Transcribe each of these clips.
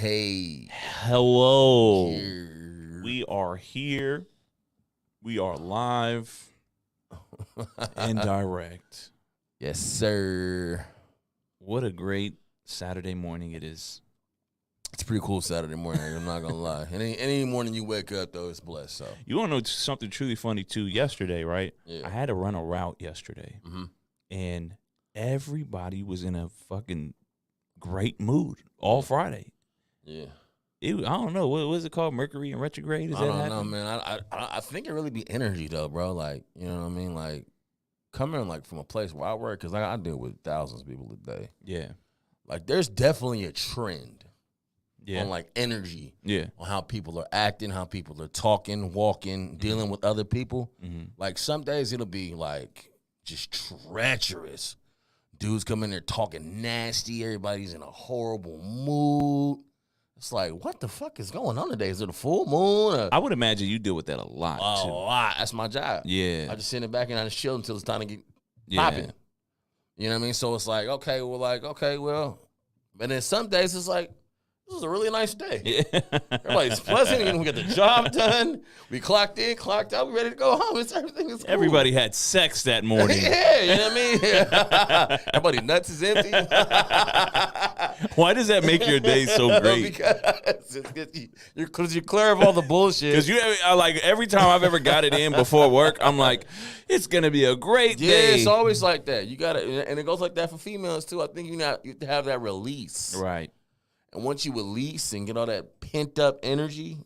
Hey. Hello. Here. We are here. We are live and direct. Yes, sir. What a great Saturday morning it is. It's a pretty cool Saturday morning. I'm not gonna lie. Any morning you wake up though, it's blessed. So You want to know something truly funny too? Yesterday, right? yeah. I had to run a route yesterday, Mm-hmm. and everybody was in a fucking great mood all Friday. Yeah. I don't know what was it called? Mercury in retrograde? Is I that don't know, happening? man. I think it really be energy though, bro. Like, you know what I mean? Like coming like from a place where I work, because I deal with thousands of people a day. Yeah. Like there's definitely a trend Yeah. on like energy. Yeah. On how people are acting, how people are talking, walking, dealing with other people. Mm-hmm. Like some days it'll be like just treacherous. Dudes come in there talking nasty. Everybody's in a horrible mood. It's like, what the fuck is going on today? Is it a full moon? I would imagine you deal with that a lot A too. lot. That's my job. Yeah. I just sit in the back and I just chill until it's time to get Yeah. popping. You know what I mean? So it's like, okay, well. And then some days it's like, this is a really nice day. Yeah. Everybody's pleasant. We got the job done. We clocked in, clocked out. We ready to go home. Everything is cool. Everybody had sex that morning. Yeah, you know what I mean? Everybody nuts is empty. Why does that make your day so great? Because you clear of all the bullshit. Because like every time I've ever got it in before work, I'm like, it's gonna be a great day. It's always like that. You gotta, and it goes like that for females too. I think you have to have that release, Right. And once you release and get all that pent up energy,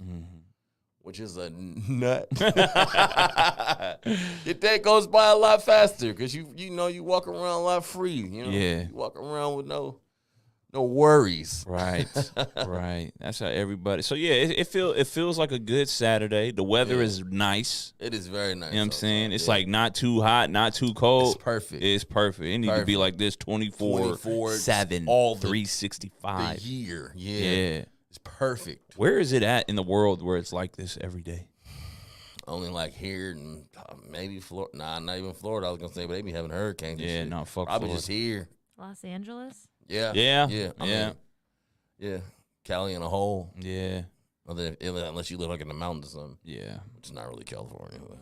which is a nut, your day goes by a lot faster because you walk around a lot free. You know, Yeah. you walk around with no worries. Right. Right. That's how everybody. So yeah, it feels like a good Saturday. The weather is nice. It is very nice. You know what I'm saying? It's yeah. like not too hot, not too cold. It's perfect. It's perfect. It needs to be like this 24/7, all 365. The year. Yeah. Yeah. It's perfect. Where is it at in the world where it's like this every day? Only like here and maybe Florida. Nah, not even Florida. I was gonna say, but they be having hurricanes. And shit. No, fuck Probably Florida. just here. Los Angeles? Yeah. Yeah. I mean, yeah. Cali in a hole. Yeah. Unless you live like in the mountains or something. Yeah. Which is not really California. But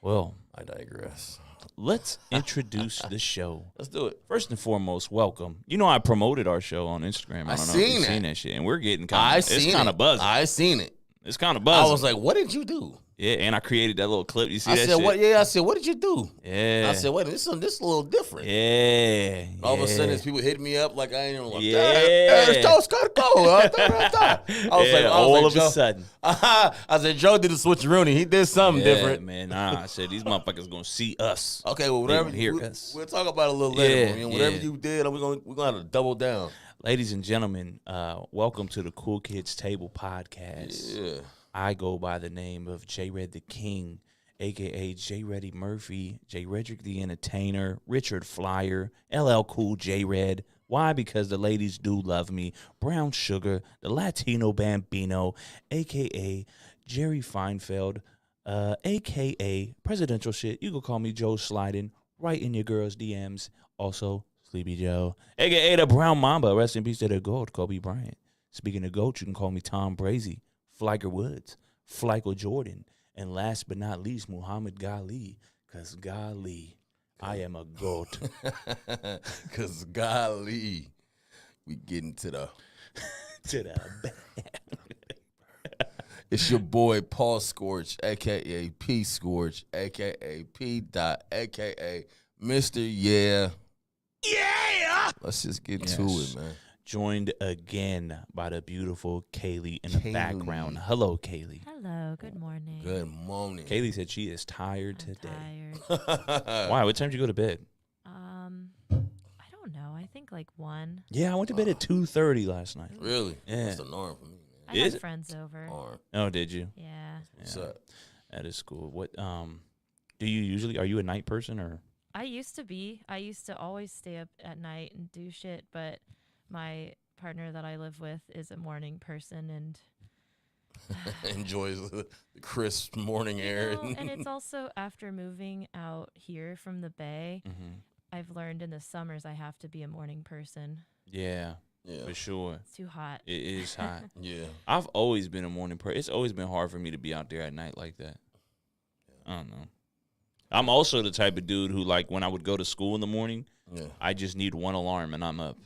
Well, I digress. let's introduce the show. Let's do it. First and foremost, welcome. You know, I promoted our show on Instagram. I don't know if you've seen that shit, and we're getting it's kind of buzzing. I seen it. It's kind of buzzing. I was like, what did you do? Yeah, and I created that little clip. You see I that said, shit? what? Yeah, I said, what did you do? Yeah. I said, wait, this is a little different. Yeah. All of a sudden, there's people hitting me up like I ain't even like, Yeah. Joe's gotta go. I was like, all of Joe, a sudden. I said, Joe did a switcheroonie. He did something different. Man. Nah, I said these motherfuckers gonna see us. Okay, well, whatever. They gonna hear us. We'll talk about it a little later. Yeah, I mean, whatever yeah. you did, we're gonna have to double down. Ladies and gentlemen, welcome to the Cool Kids Table Podcast. Yeah. I go by the name of J Red the King, a.k.a. J Reddy Murphy, J Redrick the Entertainer, Richard Flyer, LL Cool J Red. Why? Because the ladies do love me. Brown Sugar, the Latino Bambino, a.k.a. Jerry Feinfeld, a.k.a. Presidential Shit. You can call me Joe Sliding, right in your girl's DMs. Also, Sleepy Joe, a.k.a. the Brown Mamba. Rest in peace to the GOAT, Kobe Bryant. Speaking of GOAT, you can call me Tom Brazy, Fliker Woods, Flyco Jordan, and last but not least, Muhammad Ghali, because golly, I am a GOAT. Because golly, we getting to the It's your boy Paul Scorch, a.k.a. P Scorch, a.k.a. P. Dot, a.k.a. Mr. Yeah. Let's just get to it, man. Joined again by the beautiful Kaylee in the background. Hello, Kaylee. Hello, good morning. Good morning. Kaylee said she is tired today. Tired. Why? What time did you go to bed? I don't know. I think like 1. Yeah, I went to bed at 2:30 last night. Really? Yeah. That's the norm for me, man. I Is had it? friends over. Norm. Oh, did you? Yeah. What's Yeah. up? That is cool. What do you usually? Are you a night person or? I used to be. I used to always stay up at night and do shit, but my partner that I live with is a morning person, and Enjoys the crisp morning air. and it's also after moving out here from the Bay, Mm-hmm. I've learned in the summers I have to be a morning person. Yeah. Yeah. For sure. It's too hot. It is hot. Yeah. I've always been a morning person. It's always been hard for me to be out there at night like that. I don't know. I'm also the type of dude who, like, when I would go to school in the morning, I just need one alarm and I'm up.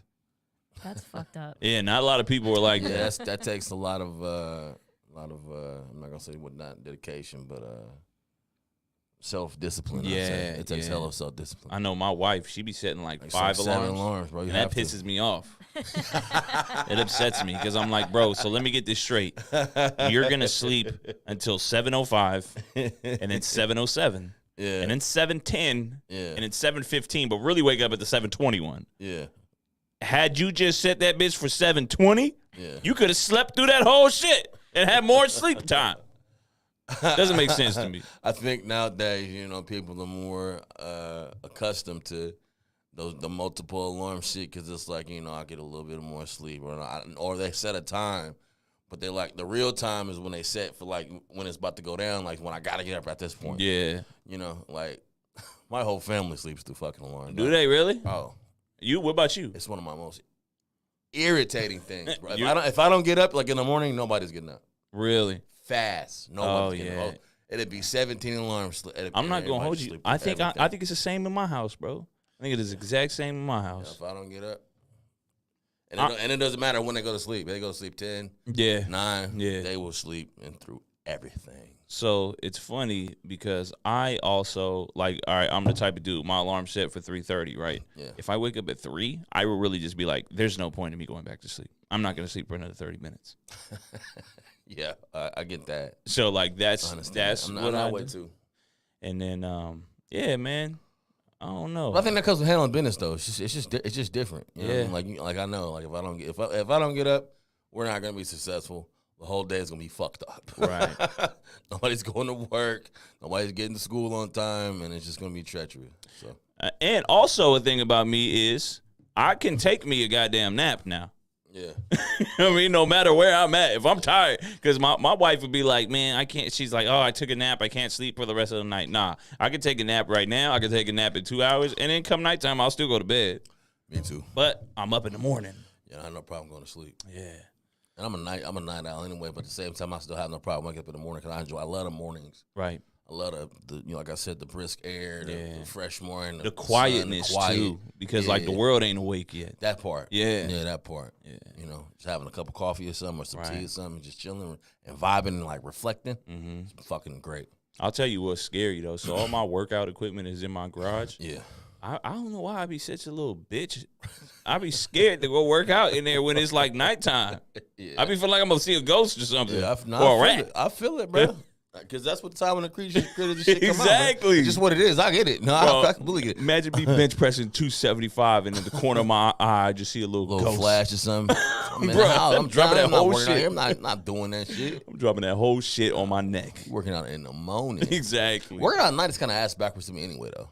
That's fucked up. Yeah, not a lot of people are like that. That takes a lot of I'm not gonna say not dedication, but self-discipline. Yeah, it takes hell of self-discipline. I know my wife, she be setting like 5 7 alarms. alarms, bro. And that pisses me off. It upsets me because I'm like, bro, so let me get this straight. You're going to sleep until 7:05 and then 7:07. Yeah. And then 7:10 and then 7:15, but really wake up at the 7:21. Yeah. Had you just set that bitch for 7:20, Yeah. you could have slept through that whole shit and had more sleep time. Doesn't make sense to me. I think nowadays, people are more accustomed to the multiple alarm shit because it's like, I get a little bit more sleep or they set a time, but they like the real time is when they set for like when it's about to go down, like when I gotta get up at this point. Yeah. Like my whole family sleeps through fucking alarm. Do they really? Oh. What about you? It's one of my most irritating things, bro. If I don't get up like in the morning, nobody's getting up. Really? Fast. Nobody's getting up. It'd be 17 alarms. I'm not gonna hold you. I think it's the same in my house, bro. I think it is the exact same in my house. If I don't get up, and it doesn't matter when they go to sleep. They go to sleep 10, 9. Yeah. They will sleep and through everything. So it's funny because I also all right, I'm the type of dude, my alarm's set for 3:30, right? Yeah. If I wake up at 3, I will really just be like, there's no point in me going back to sleep. I'm not going to sleep for another 30 minutes. Yeah, I get that. So like that's I'm what I way do. too. And then yeah, man, I don't know. But I think that comes with handling business though. It's just different. You know Yeah. what I mean? Like I know, like if I don't get up, we're not gonna be successful. The whole day is gonna be fucked up. Right. Nobody's going to work. Nobody's getting to school on time, and it's just gonna be treacherous. So. And also a thing about me is I can take me a goddamn nap now. Yeah. I mean, no matter where I'm at, if I'm tired, because my wife would be like, man, I can't. She's like, oh, I took a nap. I can't sleep for the rest of the night. Nah, I can take a nap right now. I can take a nap in 2 hours, and then come nighttime, I'll still go to bed. Me too. But I'm up in the morning. Yeah, I have no problem going to sleep. Yeah. And I'm a night owl anyway, but at the same time, I still have no problem waking up in the morning because I love the mornings. Right. I love the like I said, the brisk air, the fresh morning, the quietness too, because like the world ain't awake yet. That part, yeah, that part, yeah. Just having a cup of coffee or something, or some tea or something, just chilling and vibing and like reflecting. It's fucking great. I'll tell you what's scary though. So all my workout equipment is in my garage. Yeah. I don't know why I be such a little bitch. I be scared to go work out in there when it's like nighttime. Yeah. I be feeling like I'm gonna see a ghost or something. Yeah, or a rat. I feel it, bro. Because that's what the time when the critters and shit come out. Exactly. It's just what it is. I get it. No, I completely get it. Imagine me bench pressing 275 and in the corner of my eye, I just see a little ghost. Flash or something. I'm dropping that whole shit. I'm not doing that shit. I'm dropping that whole shit on my neck. Working out in the morning. Exactly. Working out at night is kind of ass backwards to me anyway, though.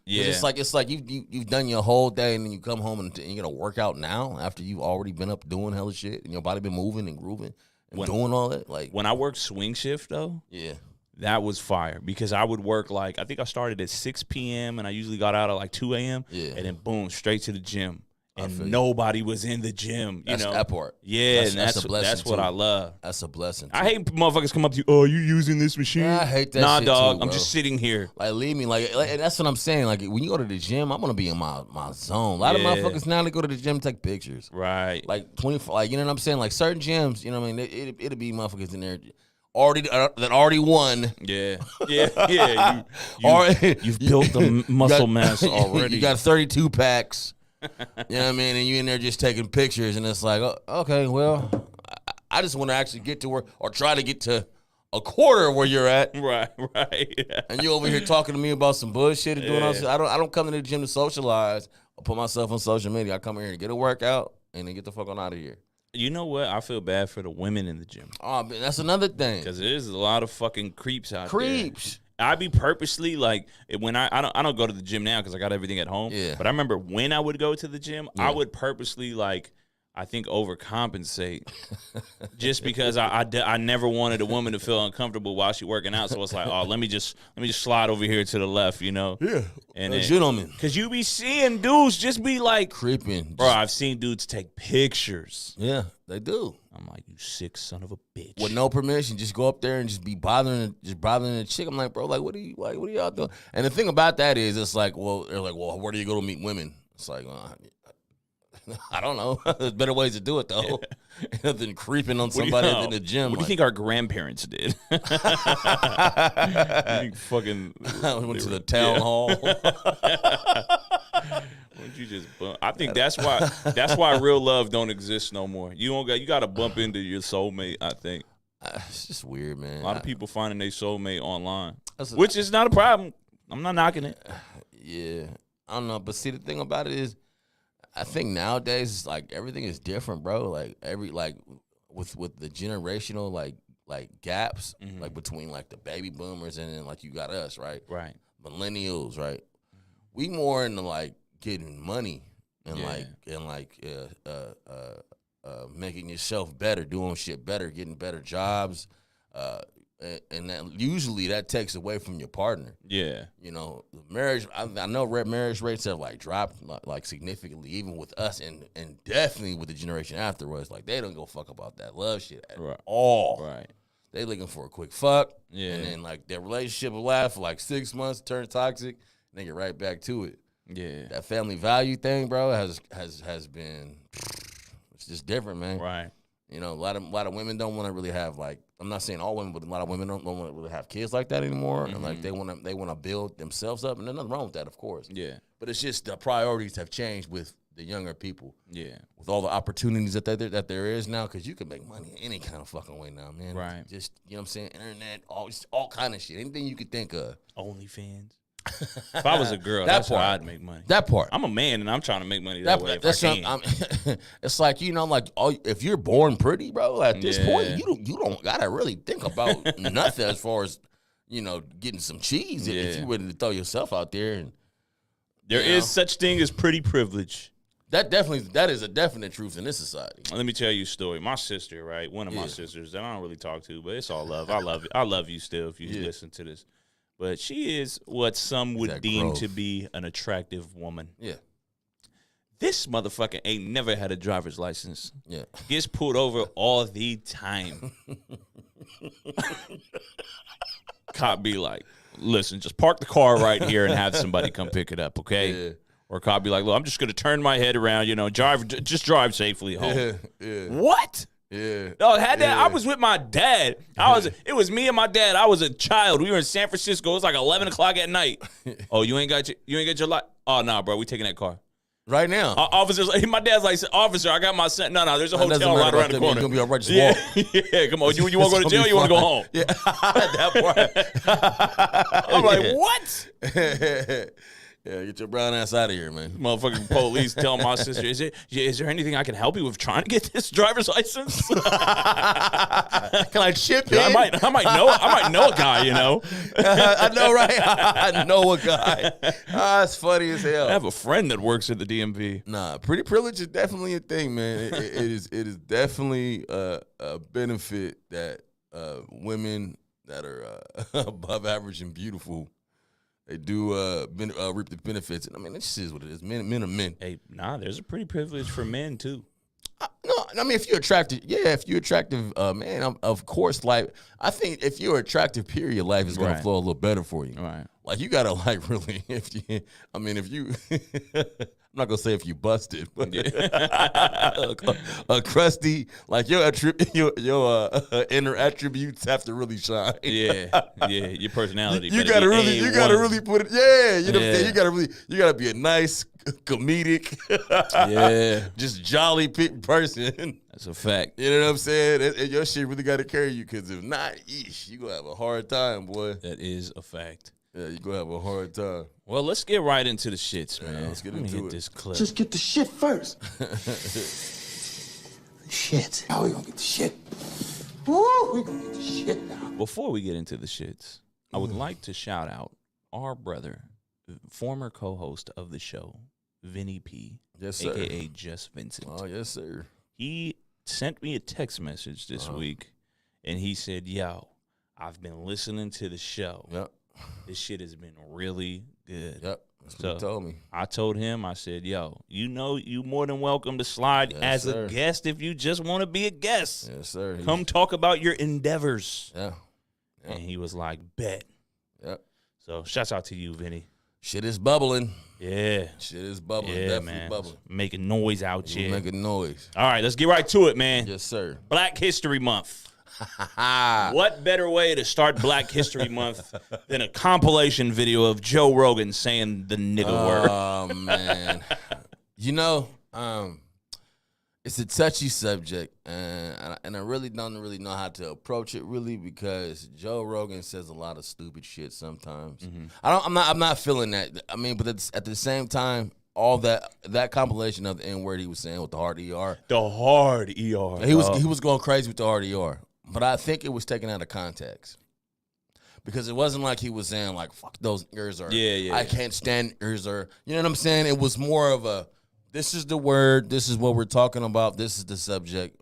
Yeah. It's like you've done your whole day and then you come home and you're gonna work out now after you've already been up doing hella shit and your body been moving and grooving and doing all that. Like when I worked swing shift though, that was fire because I would work I think I started at 6 p.m. and I usually got out at like 2 a.m. Yeah. And then boom, straight to the gym. And nobody was in the gym. That's that part. Yeah, that's what I love. That's a blessing. I hate motherfuckers come up to you. Oh, you using this machine? I hate that. Nah, shit dog. too, I'm just sitting here. Like leave me. Like and that's what I'm saying. Like when you go to the gym, I'm gonna be in my zone. A lot of motherfuckers now they go to the gym and take pictures. Right. Like 24. Like you know what I'm saying. Like certain gyms, you know what I mean. It'll be motherfuckers in there. That already won. Yeah. You've built the muscle mass already. You got 32 packs. You know what I mean? And you in there just taking pictures, and it's like, oh, okay, well, I just want to actually get to where, or try to get to a quarter of where you're at. Right. And you over here talking to me about some bullshit and doing all this. I don't come to the gym to socialize or put myself on social media. I come here to get a workout and then get the fuck on out of here. You know what? I feel bad for the women in the gym. Oh, man, that's another thing. Because there's a lot of fucking creeps out there. Creeps. I be purposely like when I don't go to the gym now because I got everything at home. Yeah. But I remember when I would go to the gym, I would purposely I think overcompensate just because I never wanted a woman to feel uncomfortable while she working out. So it's like, oh, let me just slide over here to the left, you know? Yeah. And gentlemen. Because you be seeing dudes just be like, creeping. bro, I've seen dudes take pictures. Yeah, they do. I'm like, you sick son of a bitch. With no permission, just go up there and just be bothering the chick. I'm like, bro, like, what are y'all doing? And the thing about that is, it's like, well, they're like, well, where do you go to meet women? It's like, I don't know. There's better ways to do it though, than creeping on somebody in the gym. What do you think our grandparents did? You fucking went to the town hall. You just I think that's why real love don't exist no more. You got to bump into your soulmate. I think it's just weird, man. A lot of people finding their soulmate online, which is not a problem. I'm not knocking it. Yeah, I don't know, but see, the thing about it is, I think nowadays it's like everything is different, bro. Like with the generational like gaps, like between like the baby boomers and then like you got us, right? Right. Millennials, right? We more into like getting money and making yourself better, doing shit better, getting better jobs, and that usually that takes away from your partner. Yeah, you know, marriage. I know marriage rates have like dropped like significantly, even with us, and definitely with the generation afterwards. Like they don't go fuck about that love shit at all. Right. They looking for a quick fuck. Yeah, and then like their relationship will last for like 6 months, turn toxic, and they get right back to it. Yeah, that family value thing, bro, has been. It's just different, man. Right. You know, a lot of women don't want to really have like. I'm not saying all women, but a lot of women don't want to really have kids like that anymore, and like they want to build themselves up, and there's nothing wrong with that, of course. Yeah. But it's just the priorities have changed with the younger people. Yeah. With all the opportunities that there is now, because you can make money any kind of fucking way now, man. Right. Just, you know what I'm saying, internet, all kind of shit, anything you could think of. OnlyFans. If I was a girl, that's how I'd make money. That part. I'm a man and I'm trying to make money that way. That's if I can. It's like, you know, like if you're born pretty, bro, at this point, you don't gotta really think about nothing as far as, you know, getting some cheese if you willing to throw yourself out there. And there is such thing as pretty privilege. That is a definite truth in this society. Let me tell you a story. My sister, right? One of my sisters that I don't really talk to, but it's all love. I love you still if you listen to this. But she is what some would deem to be an attractive woman. Yeah. This motherfucker ain't never had a driver's license. Yeah. Gets pulled over all the time. Cop be like, listen, just park the car right here and have somebody come pick it up, okay? Yeah. Or cop be like, look, I'm just going to turn my head around, you know, just drive safely home. Yeah. What? Yeah. No, I was with my dad. It was me and my dad. I was a child. We were in San Francisco. It was like 11 o'clock at night. Oh, you ain't got your light? Oh, nah, bro. We taking that car. Right now. Officers, my dad's like, officer, I got my son. No, there's a hotel right around the corner. You're going to be all right, just walk. Yeah, come on. You want to go to jail or you want to go home? Yeah, that part. I'm like, what? Yeah, get your brown ass out of here, man. Motherfucking police telling my sister, is there anything I can help you with trying to get this driver's license? Can I chip in? I might know a guy, you know. I know, right? I know a guy. It's funny as hell. I have a friend that works at the DMV. Nah, pretty privilege is definitely a thing, man. It is definitely a benefit that women that are above average and beautiful, they do reap the benefits. And I mean, this is what it is. Men are men. Hey, there's a pretty privilege for men too. No, I mean, if you're attractive, man, of course, like, I think if you're attractive, period, life is going to flow a little better for you. Right. Like, you got to, like, really, I'm not going to say if you busted, but a crusty, like, your inner attributes have to really shine. Yeah, your personality. You got to really put it, you know what I'm saying? You got to be a nice, comedic, just jolly person. That's a fact. You know what I'm saying? And your shit really got to carry you, because if not, you going to have a hard time, boy. That is a fact. Yeah, you're going to have a hard time. Well, let's get right into the shits, man. Let's get into it. This clip. Just get the shit first. Shit. How we gonna get the shit? Woo! We gonna get the shit now. Before we get into the shits, I would like to shout out our brother, former co-host of the show, Vinny P. Yes, sir. A.K.A. Just Vincent. Oh, yes, sir. He sent me a text message this week, and he said, yo, I've been listening to the show. Yep. This shit has been really good. Yep. That's what he told me. I told him, I said, yo, you more than welcome to slide as a guest if you just want to be a guest. Yes, sir. Come talk about your endeavors. Yeah. Yep. And he was like, bet. Yep. So shouts out to you, Vinny. Shit is bubbling. Yeah. Shit is bubbling. Yeah, Definitely man. bubbling. Making noise out here. Making noise. All right, let's get right to it, man. Yes, sir. Black History Month. What better way to start Black History Month than a compilation video of Joe Rogan saying the nigga word? Oh, man. You know, it's a touchy subject, and I really don't really know how to approach it, really, because Joe Rogan says a lot of stupid shit sometimes. Mm-hmm. I'm not feeling that. I mean, but at the same time, all that compilation of the N word he was saying with the hard ER, The hard ER. he was going crazy with the hard ER. But I think it was taken out of context. Because it wasn't like he was saying, like, fuck those ears, or I can't stand ears, or, you know what I'm saying? It was more of a, this is the word, this is what we're talking about, this is the subject,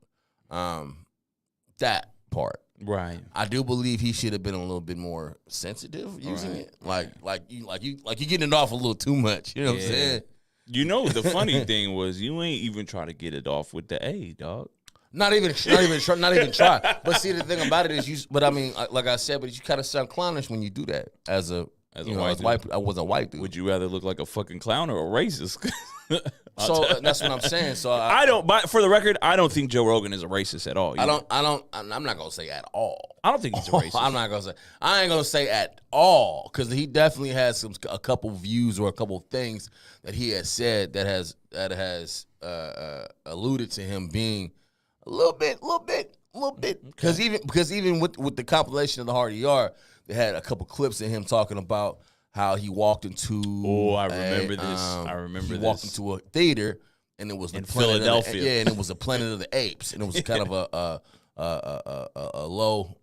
that part. Right. I do believe he should have been a little bit more sensitive using it. Like you getting it off a little too much. You know what I'm saying? You know, the funny thing was you ain't even try to get it off with the A, dog. Not even try. But see, the thing about it is, but I mean, like I said, but you kind of sound clownish when you do that as a white. I was a white dude. Would you rather look like a fucking clown or a racist? So that's what I'm saying. So I don't. But for the record, I don't think Joe Rogan is a racist at all. I'm not gonna say at all. I don't think he's a racist. I ain't gonna say at all, because he definitely has a couple views or a couple things that he has said that has alluded to him being a little bit. Because even with the compilation of the hard ER, they had a couple clips of him talking about how he walked into. Oh, I remember this. He walked into a theater, and it was in Philadelphia. and it was a Planet of the Apes, and it was kind of a low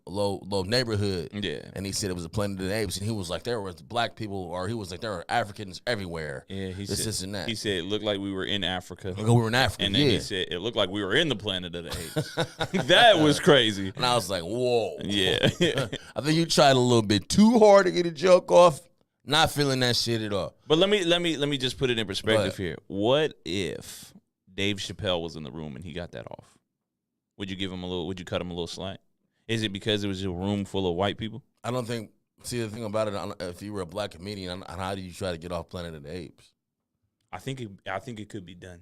neighborhood. Yeah. And he said it was a Planet of the Apes, and he was like, there were black people, or he was like, there were Africans everywhere. Yeah, this and that. He said it looked like we were in Africa. We were in Africa, and then he said it looked like we were in the Planet of the Apes. That was crazy. And I was like, whoa. Yeah. I think you tried a little bit too hard to get a joke off. Not feeling that shit at all. But let me just put it in perspective here. What if Dave Chappelle was in the room and he got that off? Would you would you cut him a little slack? Is it because it was a room full of white people? I don't think. See, the thing about it, if you were a black comedian, how do you try to get off Planet of the Apes? I think it could be done.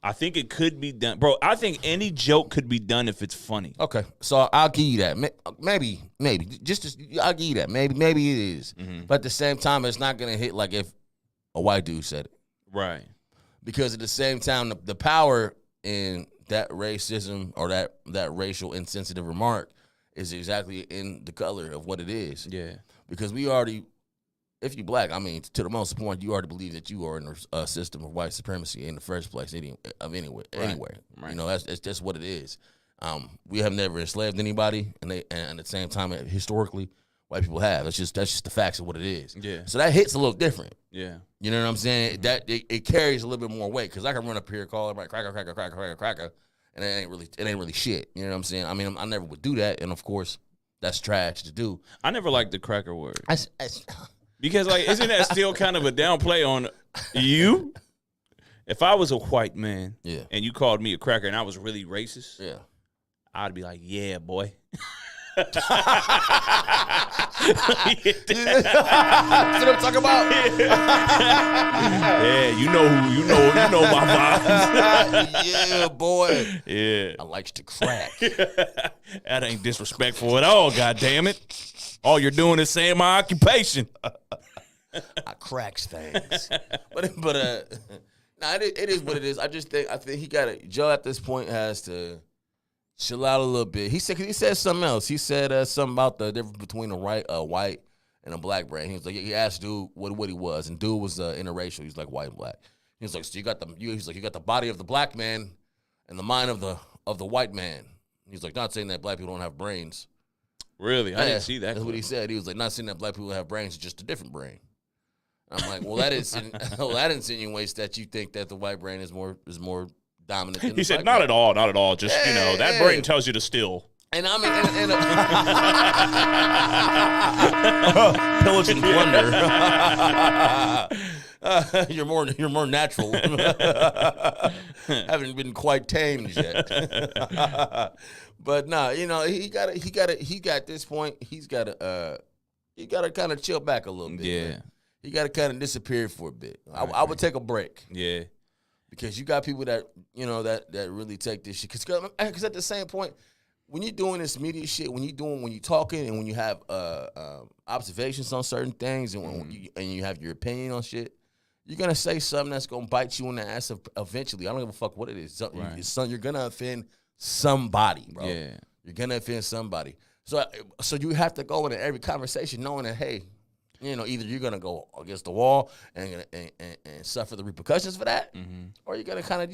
I think it could be done, bro. I think any joke could be done if it's funny. Okay, so I'll give you that. Maybe, I'll give you that. Maybe it is. Mm-hmm. But at the same time, it's not gonna hit like if a white dude said it, right? Because at the same time, the power in that racism or that racial insensitive remark is exactly in the color of what it is. Yeah, because we already. If you black, I mean, to the most point, you already believe that you are in a system of white supremacy in the first place, anyway. Right. You know, that's just what it is. We have never enslaved anybody, and at the same time, historically, white people have. That's just the facts of what it is. Yeah. So that hits a little different. Yeah. You know what I'm saying? That it carries a little bit more weight, because I can run up here, call everybody cracker, and it ain't really shit. You know what I'm saying? I mean, I never would do that, and of course, that's trash to do. I never liked the cracker word. Because, like, isn't that still kind of a downplay on you? If I was a white man and you called me a cracker and I was really racist, I'd be like, yeah, boy. That's what I'm talking about. Yeah, you know my vibes. Yeah, boy. Yeah. I likes to crack. That ain't disrespectful at all, goddammit. All you're doing is saying my occupation. I cracks things. But it is what it is. I think Joe at this point has to chill out a little bit. He said something else. He said something about the difference between a white and a black brain. He was like, he asked dude what he was, and dude was interracial. He's like white and black. He was like, so you got the body of the black man and the mind of the white man. He's like, not saying that black people don't have brains. Really? I didn't see that. That's what he said. He was like, not saying that black people have brains, it's just a different brain. I'm like, well, that insinuates that you think that the white brain is more dominant. Than He the said, black not guy. at all, not at all. Just, that brain tells you to still. And I mean, pillage and plunder. You're more natural. Haven't been quite tamed yet. But nah, he got this point. He's got to kind of chill back a little bit. Yeah. Man. He got to kind of disappear for a bit. I would take a break. Yeah. Because you got people that that really take this shit. Because at the same point, when you're doing this media shit, when you're talking, and when you have observations on certain things, and you have your opinion on shit, you're gonna say something that's gonna bite you in the ass eventually. I don't give a fuck what it is. You're gonna offend somebody, bro. Yeah. You're gonna offend somebody. So you have to go into every conversation knowing that, hey, either you're gonna go against the wall and suffer the repercussions for that, or you're gonna kind of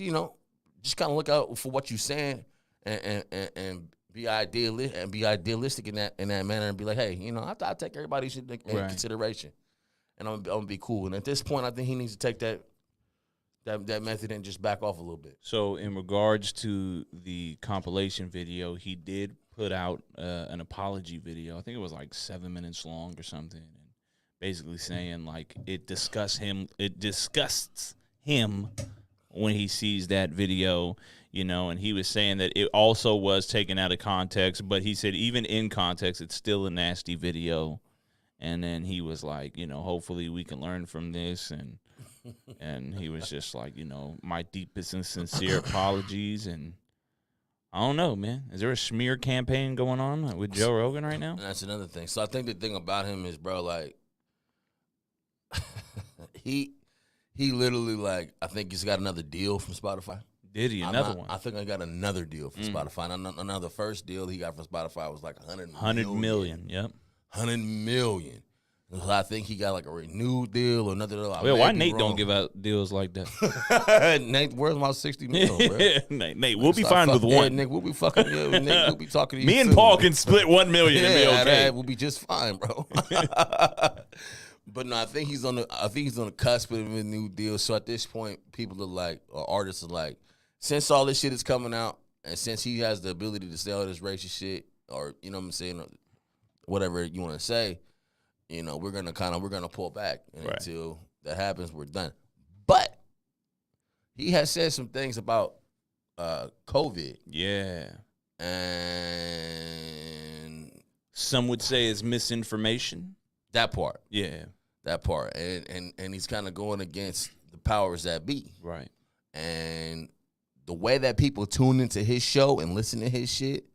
just kind of look out for what you're saying and be idealistic in that manner and be like, hey, I take everybody's shit in consideration, and I'm gonna be cool. And at this point, I think he needs to take that method and just back off a little bit. So in regards to the compilation video, he did put out an apology video. I think it was like 7 minutes long or something, and basically saying like it disgusts him when he sees that video, and he was saying that it also was taken out of context, but he said even in context, it's still a nasty video. And then he was like, hopefully we can learn from this. And he was just like, my deepest and sincere apologies. And I don't know, man. Is there a smear campaign going on with Joe Rogan right now? And that's another thing. So I think the thing about him is, bro, like, he literally, like, I think he's got another deal from Spotify. Did he? Another one? I think I got another deal from Spotify. Another first deal he got from Spotify was like $100 million. Yep. $100 million. So I think he got like a renewed deal or another deal. Well, why Nate don't give out deals like that? Nate, where's my 60 mil, bro? Nate, we'll be fine with one. Yeah, Nick, we'll be fucking. Yeah, Nick, we'll be talking to you. Me and too. Paul can split $1 million and be okay. We'll be just fine, bro. But no, I think he's on the cusp of a new deal. So at this point, people are like, or artists are like, since all this shit is coming out, and since he has the ability to say all this racist shit, or what I'm saying, whatever you want to say, we're gonna pull back until that happens. We're done. But he has said some things about COVID. Yeah. And some would say it's misinformation. That part. Yeah. That part. And he's kind of going against the powers that be. Right. And the way that people tune into his show and listen to his shit,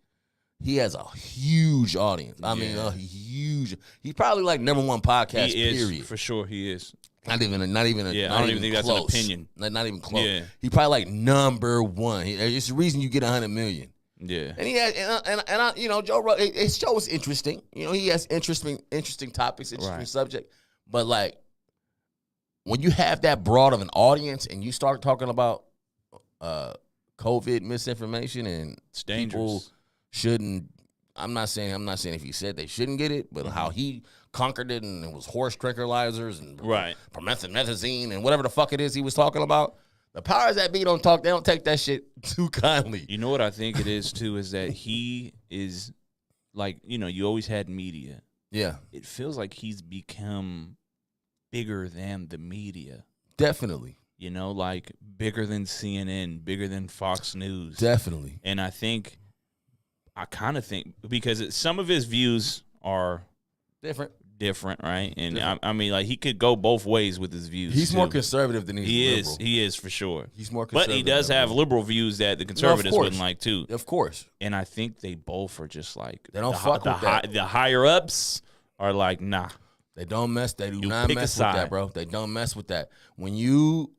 he has a huge audience. I mean, a huge. He's probably like #1 podcast. He is, period. for sure. He is. Not even. I don't even think close. that's an opinion. Not even close. Yeah. He probably like #1. It's the reason you get 100 million. Yeah. And he has, Joe Rogan. His show is interesting. He has interesting topics, interesting subject. But like, when you have that broad of an audience and you start talking about COVID misinformation and it's dangerous. People shouldn't. I'm not saying if he said they shouldn't get it, but how he conquered it and it was horse tranquilizers and promethazine and whatever the fuck it is he was talking about. The powers that be don't talk. They don't take that shit too kindly. You know what I think it is too is that he is like, you always had media. Yeah, it feels like he's become bigger than the media. Definitely. Like bigger than CNN, bigger than Fox News. Definitely. And I kind of think because some of his views are different, right? And I mean, like he could go both ways with his views. He's more conservative than liberal. He is for sure. He's more conservative. But he does have liberal views that the conservatives wouldn't like too. Of course. And I think they both are just like they don't fuck with that. The higher ups are like, nah. They don't mess. They do not mess with that, bro. They don't mess with that. When you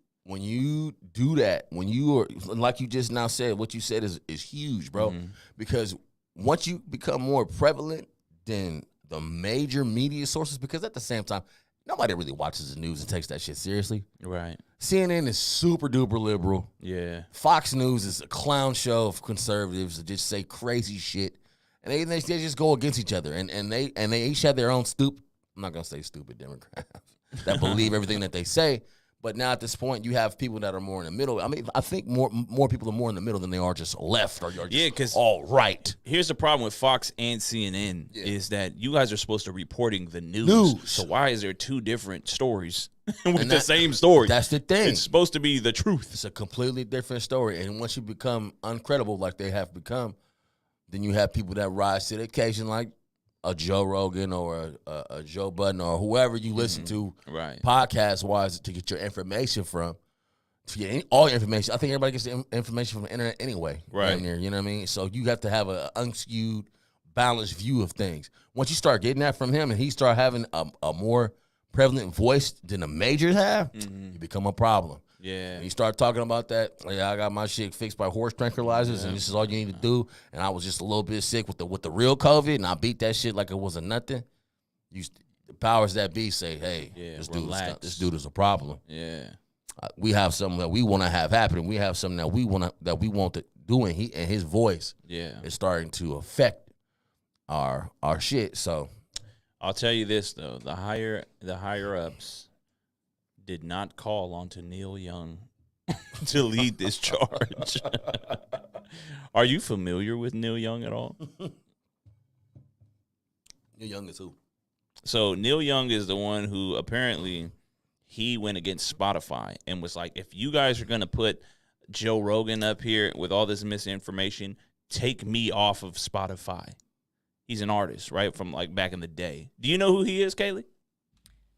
do that, when you are like you just now said, what you said is huge, bro. Mm-hmm. Because once you become more prevalent than the major media sources, because at the same time, nobody really watches the news and takes that shit seriously. Right. CNN is super duper liberal. Yeah. Fox News is a clown show of conservatives that just say crazy shit, and they just go against each other, and they each have their own I'm not gonna say stupid Democrats that believe everything that they say. But now at this point, you have people that are more in the middle. I mean, I think more people are more in the middle than they are just left or just because all right. Here's the problem with Fox and CNN is that you guys are supposed to reporting the news. So why is there two different stories with the same story? That's the thing. It's supposed to be the truth. It's a completely different story. And once you become uncredible like they have become, then you have people that rise to the occasion like a Joe Rogan or a Joe Budden or whoever you listen to podcast-wise to get your information from. To get all your information. I think everybody gets the information from the internet anyway. Right. There, you know what I mean? So you have to have an unskewed, balanced view of things. Once you start getting that from him and he start having a more prevalent voice than the majors have, you become a problem. Yeah. And you start talking about that, yeah, I got my shit fixed by horse tranquilizers, and this is all you need to do. And I was just a little bit sick with the real COVID, and I beat that shit like it wasn't nothing. The powers that be say, hey, this dude is a problem. Yeah. We have something that we want to have happen. We have something that we want to do, and his voice is starting to affect our shit. So I'll tell you this though, the higher ups did not call onto Neil Young to lead this charge. Are you familiar with Neil Young at all? Neil Young is who? So Neil Young is the one who apparently he went against Spotify and was like, if you guys are going to put Joe Rogan up here with all this misinformation, take me off of Spotify. He's an artist, right, from like back in the day. Do you know who he is, Kaylee?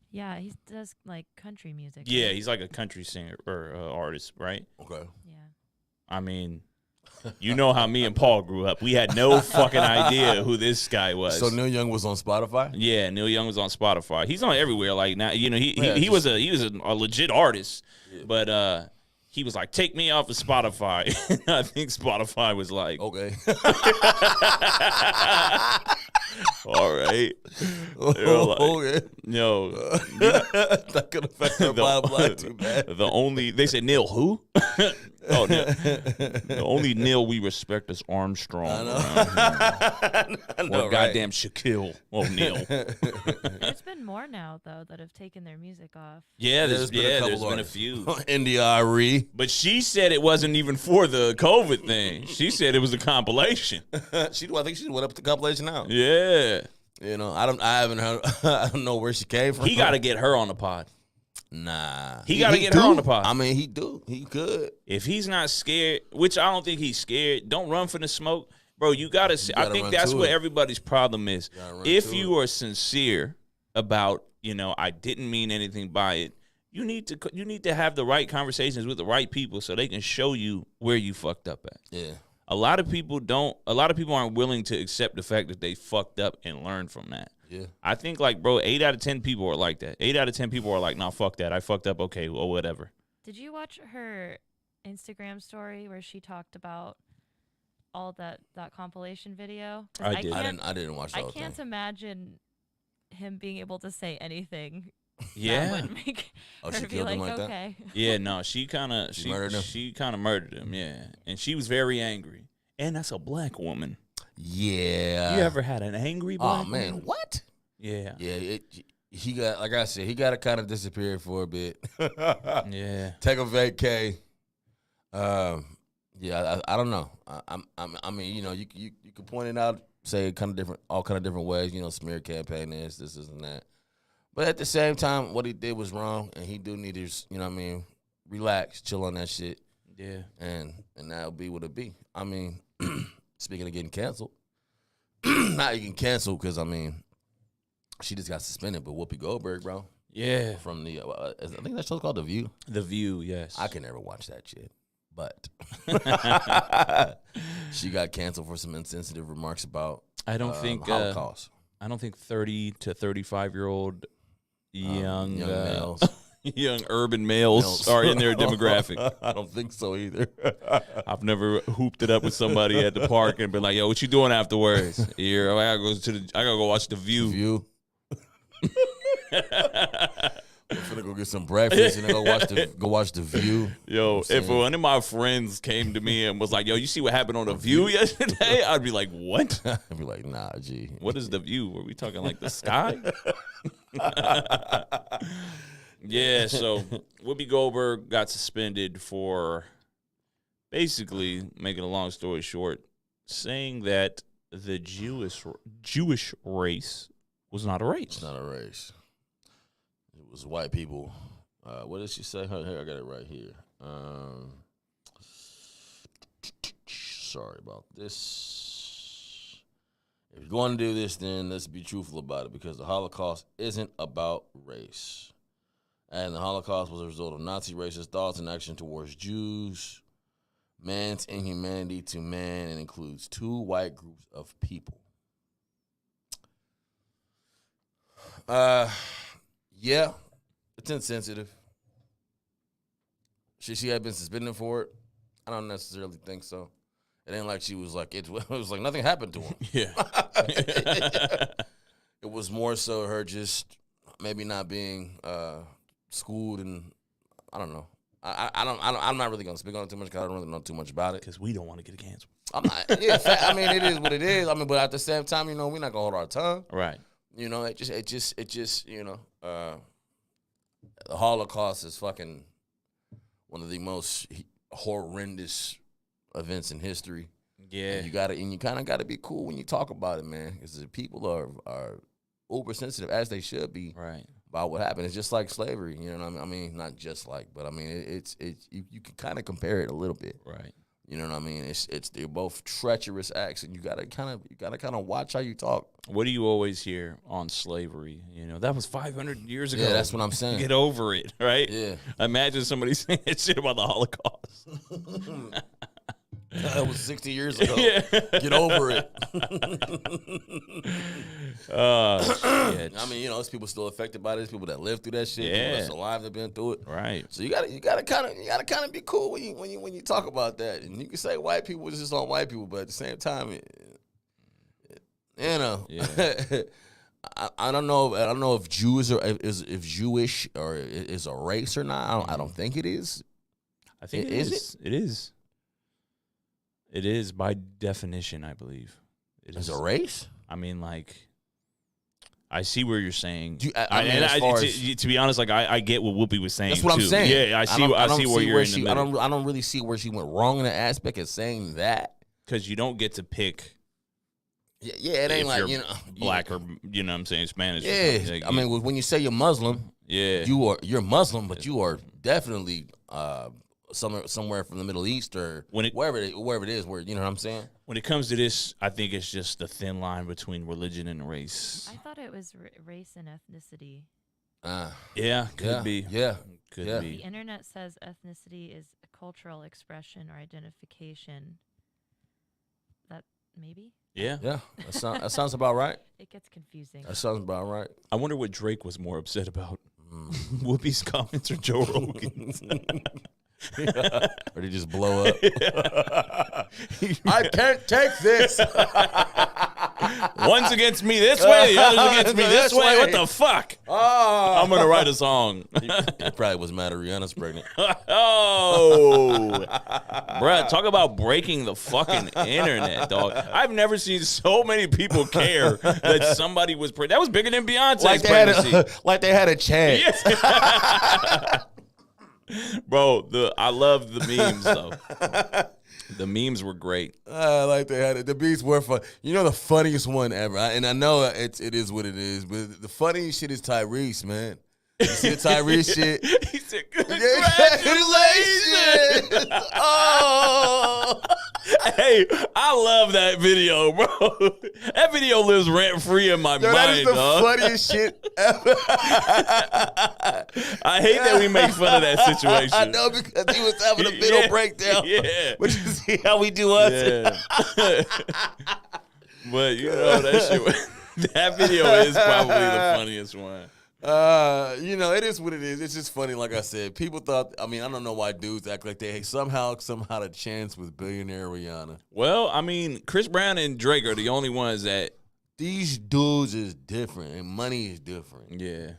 Yeah, he does like country music. Yeah, right? he's like a country singer or artist, right? Okay. Yeah. I mean, you know how me and Paul grew up. We had no fucking idea who this guy was. So Neil Young was on Spotify? Yeah, Neil Young was on Spotify. He's on everywhere. Like now, you know, he was a legit artist, but he was like, take me off of Spotify. I think Spotify was like, okay. all right. Like, okay. No. That could affect our bottom line too bad. They said, Neil who? Oh, Neil. The only Neil we respect is Armstrong. I know. I know, or goddamn Shaquille O'Neal. There's been more now though that have taken their music off. Yeah, there's been a artists. few. NDRE. But she said it wasn't even for the COVID thing. She said it was a compilation. I think she went up to compilation now. Yeah. You know, I haven't heard. I don't know where she came from. He got to get her on the pod. Nah. He got to get her on the pod. I mean, he could. If he's not scared, which I don't think he's scared, don't run for the smoke. Bro, you got to I think that's what everybody's problem is. If you are sincere about, you know, I didn't mean anything by it, you need to have the right conversations with the right people so they can show you where you fucked up at. Yeah. A lot of people aren't willing to accept the fact that they fucked up and learn from that. Yeah. I think, like, bro, 8 out of 10 people are like that. 8 out of 10 people are like, nah, fuck that. I fucked up. Okay, well, whatever. Did you watch her Instagram story where she talked about all that compilation video? I did. I didn't watch the whole thing. I can't imagine him being able to say anything. Yeah. That would make Oh, her she be killed him like, like that? okay. Yeah, no, she kind of murdered him, yeah. And she was very angry. And that's a black woman. Yeah. You ever had an angry black woman? Oh, man, woman? what? Yeah. Yeah, he got, like I said, he got to kind of disappear for a bit. Yeah. Take a vacay. Yeah, I don't know. I mean, you know, you could point it out, say all kind of different ways. You know, smear campaign this and that. But at the same time, what he did was wrong, and he do need to, you know what I mean, relax, chill on that shit. Yeah. And that'll be what it be. I mean, speaking of getting canceled, not getting canceled because, I mean, she just got suspended, but Whoopi Goldberg, bro. Yeah. From the, I think that show's called The View. The View, yes. I can never watch that shit. But she got canceled for some insensitive remarks about Holocaust. I don't think 30 to 35-year-old young males. young urban males are in their demographic. I don't think so either. I've never hooped it up with somebody at the park and been like, "Yo, what you doing afterwards?" Here, I gotta go watch The View. I'm finna go get some breakfast and then go watch the View. Yo, if one of my friends came to me and was like, "Yo, you see what happened on The View yesterday?" I'd be like, "What?" I'd be like, "Nah, G. What is The View? Are we talking like the sky?" Yeah, so Whoopi Goldberg got suspended for basically, making a long story short, saying that the Jewish race was not a race. It's not a race. It was white people. What did she say? Here, I got it right here. Sorry about this. If you're going to do this, then let's be truthful about it, because the Holocaust isn't about race. And the Holocaust was a result of Nazi racist thoughts and action towards Jews, man's inhumanity to man, and includes two white groups of people. Yeah, it's insensitive. Should she have been suspended for it? I don't necessarily think so. It ain't like she was like, it was like nothing happened to him. Yeah. It was more so her just maybe not being schooled, and I don't know. I'm not really gonna speak on it too much because I don't really know too much about it. Because we don't want to get canceled. I'm not. Yeah, I mean, it is what it is. I mean, but at the same time, we're not gonna hold our tongue. Right. It just the Holocaust is fucking one of the most horrendous events in history. Yeah. And you kind of got to be cool when you talk about it, man, because the people are uber sensitive, as they should be, right, about what happened. It's just like slavery, you know what I mean? Not just like, but I mean, it's you can kind of compare it a little bit, right. You know what I mean? They're both treacherous acts, and you gotta kind of watch how you talk. What do you always hear on slavery? That was 500 years ago. Yeah, that's what I'm saying. Get over it, right? Yeah. Imagine somebody saying that shit about the Holocaust. That was 60 years ago. Yeah. Get over it. Shit. I mean, there's people still affected by this. People that lived through that shit. Yeah. People that's alive that been through it. Right. So you gotta kind of be cool when you talk about that. And you can say white people is just on white people, but at the same time, Yeah. I don't know if Jews if Jewish or is a race or not. I don't think it is. I think it is. It is. It is by definition, I believe. It is a race. I mean, like, I see where you're saying. To be honest, like, I get what Whoopi was saying. That's what too. I'm saying. Yeah, I see where you're in the middle. I don't really see where she went wrong in the aspect of saying that, because you don't get to pick. Yeah, it ain't like black or what I'm saying, Spanish. Yeah, like, I mean, when you say you're Muslim, yeah, you're Muslim, but you are definitely somewhere from the Middle East or wherever it is, where you know what I'm saying. When it comes to this, I think it's just the thin line between religion and race. I thought it was race and ethnicity. Yeah, could be. Yeah, could be. The internet says ethnicity is a cultural expression or identification. That maybe. Yeah. That sounds about right. It gets confusing. That sounds about right. I wonder what Drake was more upset about. Whoopi's comments or Joe Rogan's? Or did he just blow up? I can't take this. One's against me this way, the other's against me this way. What the fuck? Oh. I'm going to write a song. He probably was mad at Rihanna's pregnant. Oh. Bruh, talk about breaking the fucking internet, dog. I've never seen so many people care that somebody was pregnant. That was bigger than Beyonce's pregnancy. Like they had a chance. Yeah. Bro, I love the memes though. The memes were great. Like they had it. The beats were fun. The funniest one ever, and I know it is what it is, but the funniest shit is Tyrese, man. You see the Tyrese shit? He said, Congratulations! Oh! Hey, I love that video, bro. That video lives rent-free in my mind, that is the dog. funniest shit ever. I hate that we make fun of that situation. I know, because he was having a middle breakdown. Yeah. But you see how we do us? Yeah. But, that shit, that video is probably the funniest one. It is what it is. It's just funny, like I said. People thought, I don't know why dudes act like they somehow had a chance with billionaire Rihanna. Well, Chris Brown and Drake are the only ones that... These dudes is different, and money is different. Yeah.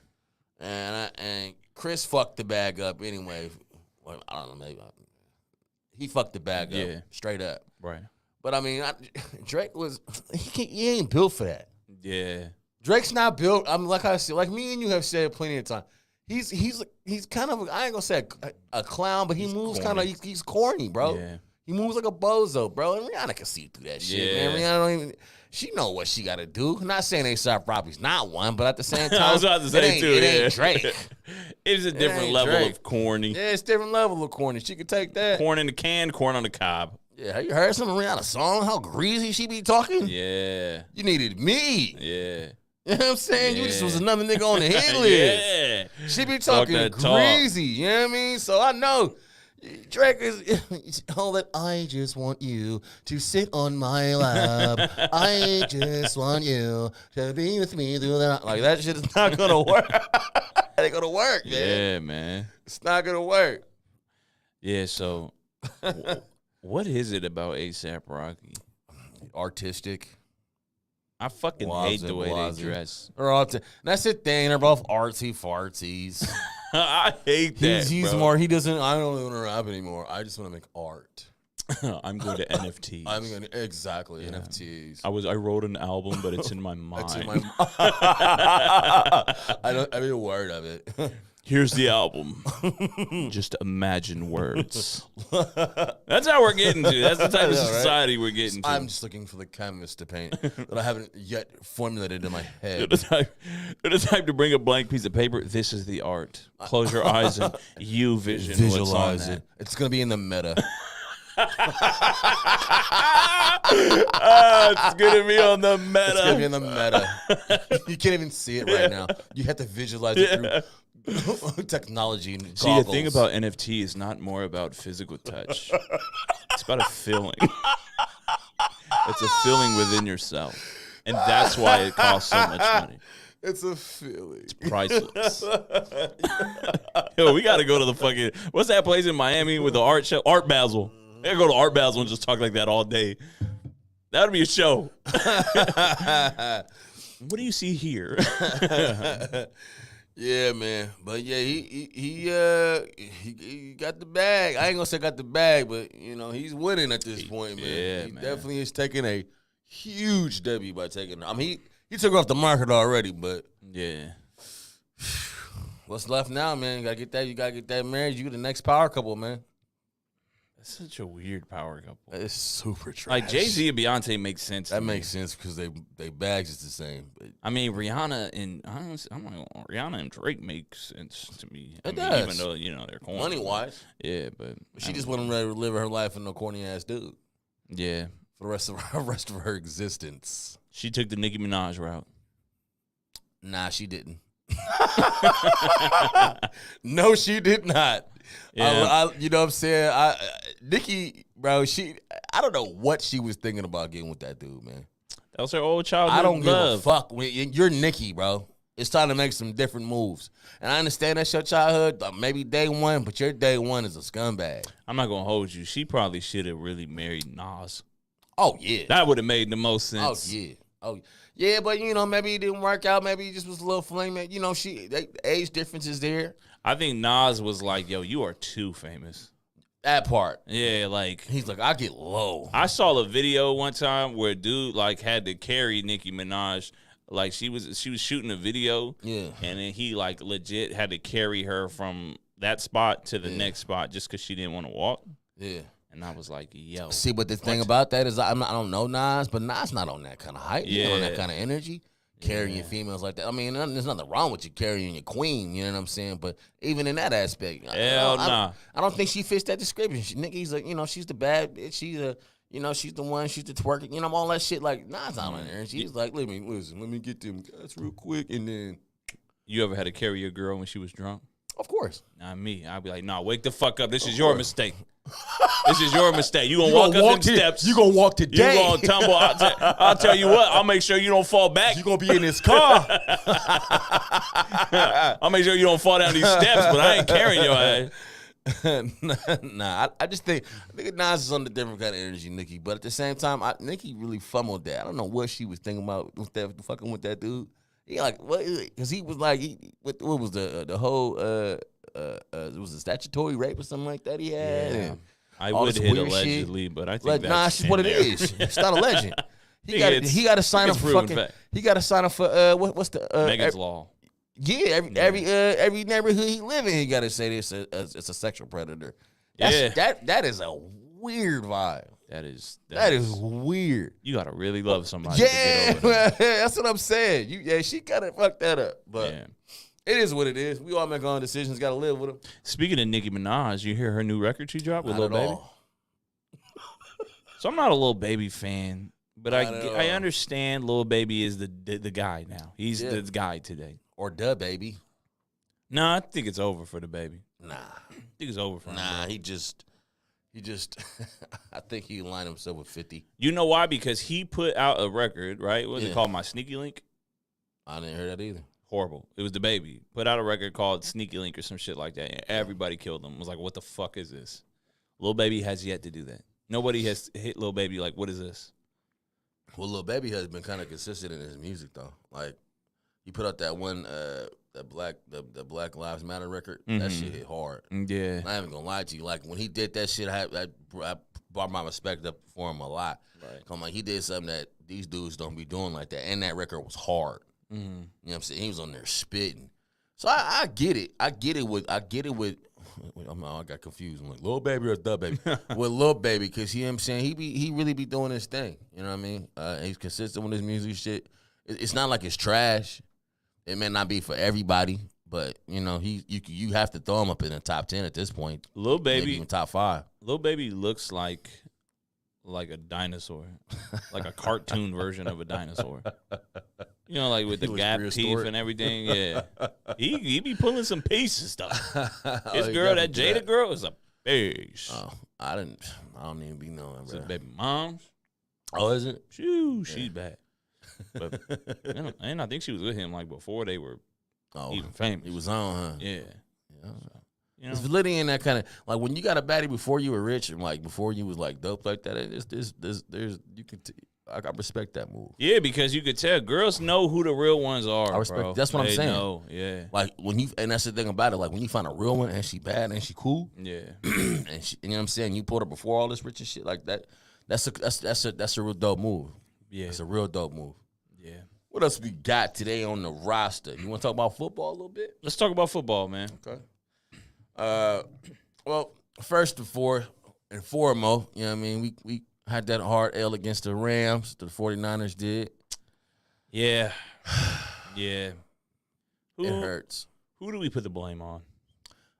And Chris fucked the bag up anyway. Well, I don't know, maybe. He fucked the bag up, straight up. Right. But, Drake he ain't built for that. Yeah. Drake's not built. Like I said, like me and you have said plenty of time, he's kind of, I ain't gonna say a clown, but he moves kind of, he's corny, bro. Yeah. He moves like a bozo, bro. And Rihanna can see through that shit, man. Rihanna don't even, she know what she got to do. Not saying A$AP Rocky's not one, but at the same time, I was about to say it ain't Drake. It's a different level of corny. Yeah, it's a different level of corny. She could take that. Corn in the can, corn on the cob. Yeah, have you heard some of Rihanna's song? How greasy she be talking? Yeah. You needed me. Yeah. You know what I'm saying? Yeah. You just was another nigga on the hit list. Yeah. She be talking greasy. You know what I mean? So I know Drake is all that. I just want you to sit on my lap. I just want you to be with me through the night. Like, that shit is not gonna work. It ain't gonna work, man. Yeah, man. It's not gonna work. Yeah, so what is it about A$AP Rocky? Artistic. I fucking hate the way they dress. That's the thing. They're both artsy fartsies. I hate that. He's bro. more. He doesn't. I don't want to rap anymore. I just want to make art. I'm going to NFTs. I'm going to NFTs. I wrote an album, but it's in my mind. It's in my I don't. I mean, a word of it. Here's the album. Just imagine words. That's how we're getting to. That's the type of society we're getting to. I'm just looking for the canvas to paint that I haven't yet formulated in my head. They're the type to bring a blank piece of paper. This is the art. Close your eyes and you visualize what's on that. It's gonna be in the meta. It's gonna be on the meta. It's gonna be in the meta. You can't even see it right now. You have to visualize it through technology and goggles. See, the thing about NFT is not more about physical touch. It's about a feeling. It's a feeling within yourself. And that's why it costs so much money. It's a feeling. It's priceless. Yo, we got to go to the fucking, what's that place in Miami with the art show? Art Basel. I got to go to Art Basel and just talk like that all day. That would be a show. What do you see here? Yeah, man. But yeah, he got the bag. I ain't gonna say got the bag, but you know, he's winning at this point, man. Yeah, he man. definitely is taking a huge W by taking. I mean, he took her off the market already, but Yeah. what's left now, man? You gotta get that. You gotta get that marriage. You the next power couple, man. That's such a weird power couple. It's super trash. Like Jay-Z and Beyonce makes sense. That to me. makes sense because they bags is the same. But I mean, Rihanna and Rihanna and Drake makes sense to me. It does. Even though they're corny. money wise, Yeah, but she just wasn't ready to live her life with no corny ass dude yeah, for the rest of her existence. she took the Nicki Minaj route. Nah, she didn't. No, she did not. Yeah. You know what I'm saying? Nikki, bro, I don't know what she was thinking about getting with that dude, man. That was her old childhood I don't love. give a fuck. You're Nikki, bro. It's time to make some different moves. And I understand that's your childhood, maybe day one, but your day one is a scumbag. I'm not gonna hold you. She probably should have really married Nas. Oh, yeah. That would have made the most Oh, sense. yeah. Oh, yeah, but, you know, maybe it didn't work out. Maybe it just was a little flame. You know, age difference is there. I think Nas was like, "Yo, you are too famous." That part. Yeah, like He's like, I get low. I saw a video one time where a dude like had to carry Nicki Minaj. Like she was shooting a video, Yeah. and then he like legit had to carry her from that spot to the next spot just because she didn't want to walk. Yeah. And I was like, yo. See, but the thing about that is I don't know Nas, but Nas not on that kind of hype. He's not on that Yeah. kind of energy. Carrying females like that. I mean, there's nothing wrong with you carrying your queen, you know what I'm saying? But even in that aspect, Hell nah. I don't think she fits that description. Nikki's like, you know, she's the bad bitch. She's she's the one, she's the twerking, you know, all that shit. Like, Nas not on there. And she's like, let me get them guys real quick. And then, You ever had to carry your girl when she was drunk? of course. Not me. I'd be like, nah, wake the fuck up. This is your mistake. This is your mistake. You gonna walk up them steps. You gonna walk today. You gonna tumble. I'll tell you what. I'll make sure you don't fall back. You gonna be in this car. I'll make sure you don't fall down these steps. But I ain't carrying your ass. Nah, I just think Nas is on the different kind of energy, Nicki. But at the same time, Nicki really fumbled that. I don't know what she was thinking about with that fucking with that dude. He like what? Because he was like, what was the whole it was a statutory rape or something like that he had. Yeah. And I all would this hit weird allegedly, shit. but I think Like, that's nah, it's just what it in there. is. It's not a legend. He Yeah, got to sign up it's for proven fucking. fact. He got to sign up for what's the Megan's Law. Yeah, every neighborhood he live in, he got to say this it's a sexual predator. That is a weird vibe. That is weird. You gotta really love somebody. Yeah, to get over that. that's what I'm saying. She kind of fucked that up, but it is what it is. We all make our own decisions. Got to live with them. Speaking of Nicki Minaj, you hear her new record she dropped with Not Lil at Baby? all. So I'm not a Lil Baby fan, but Not at I all. understand Lil Baby is the guy now. He's the guy today. Or duh, baby. No, I think it's over for the baby. Nah, I think it's over for him. nah. Bro. He just. I think he lined himself with 50. You know why? Because he put out a record, right? What was it called? My Sneaky Link? I didn't hear that either. Horrible. It was the baby. Put out a record called Sneaky Link or some shit like that. And everybody killed him. It was like, what the fuck is this? Lil Baby has yet to do that. Nobody has hit Lil Baby like, what is this? Well, Lil Baby has been kind of consistent in his music though. Like he put out that one, the Black Lives Matter record. That shit hit hard. Yeah. I'm not even gonna lie to you. Like when he did that shit, I brought my respect up for him a lot. Right. I'm like, he did something that these dudes don't be doing like that, and that record was hard. You know what I'm saying? He was on there spitting. So I get it. I get it with. I got confused. I'm like, Lil Baby or the Baby? With Lil Baby, because you know what I'm saying? He really be doing his thing. You know what I mean? He's consistent with his music shit. It's not like it's trash. It may not be for everybody, but you know, you have to throw him up in the top 10 at this point. Lil Maybe Baby, even top 5. Lil Baby looks like a dinosaur, like a cartoon version of a dinosaur. You know, like with the gap teeth and everything. Yeah, he be pulling some pieces stuff. His girl, that Jada girl, is a beast. Oh, I don't even be knowing, It's bro. a baby mom. Oh, is it? Shoo, she's bad. But and I think she was with him like before they were even famous. He was on, huh? Yeah. Yeah. You know? It's validity in that kind of like when you got a baddie before you were rich and like before you was like dope like that. There's you can I respect that move. Yeah, because you could tell girls know who the real ones are. I respect. Bro. That's what I'm They saying. know, yeah, Like when you and that's the thing about it. Like when you find a real one and she bad and she cool, yeah. and she, you know what I'm saying. You pulled her before all this rich and shit like that. That's a real dope move. Yeah. It's a real dope move. Yeah. What else we got today on the roster? You want to talk about football a little bit? Let's talk about football, man. Okay. Well, first and foremost, you know what I mean? We had that hard L against the Rams. The 49ers did. Yeah. Yeah. It hurts. Who do we put the blame on?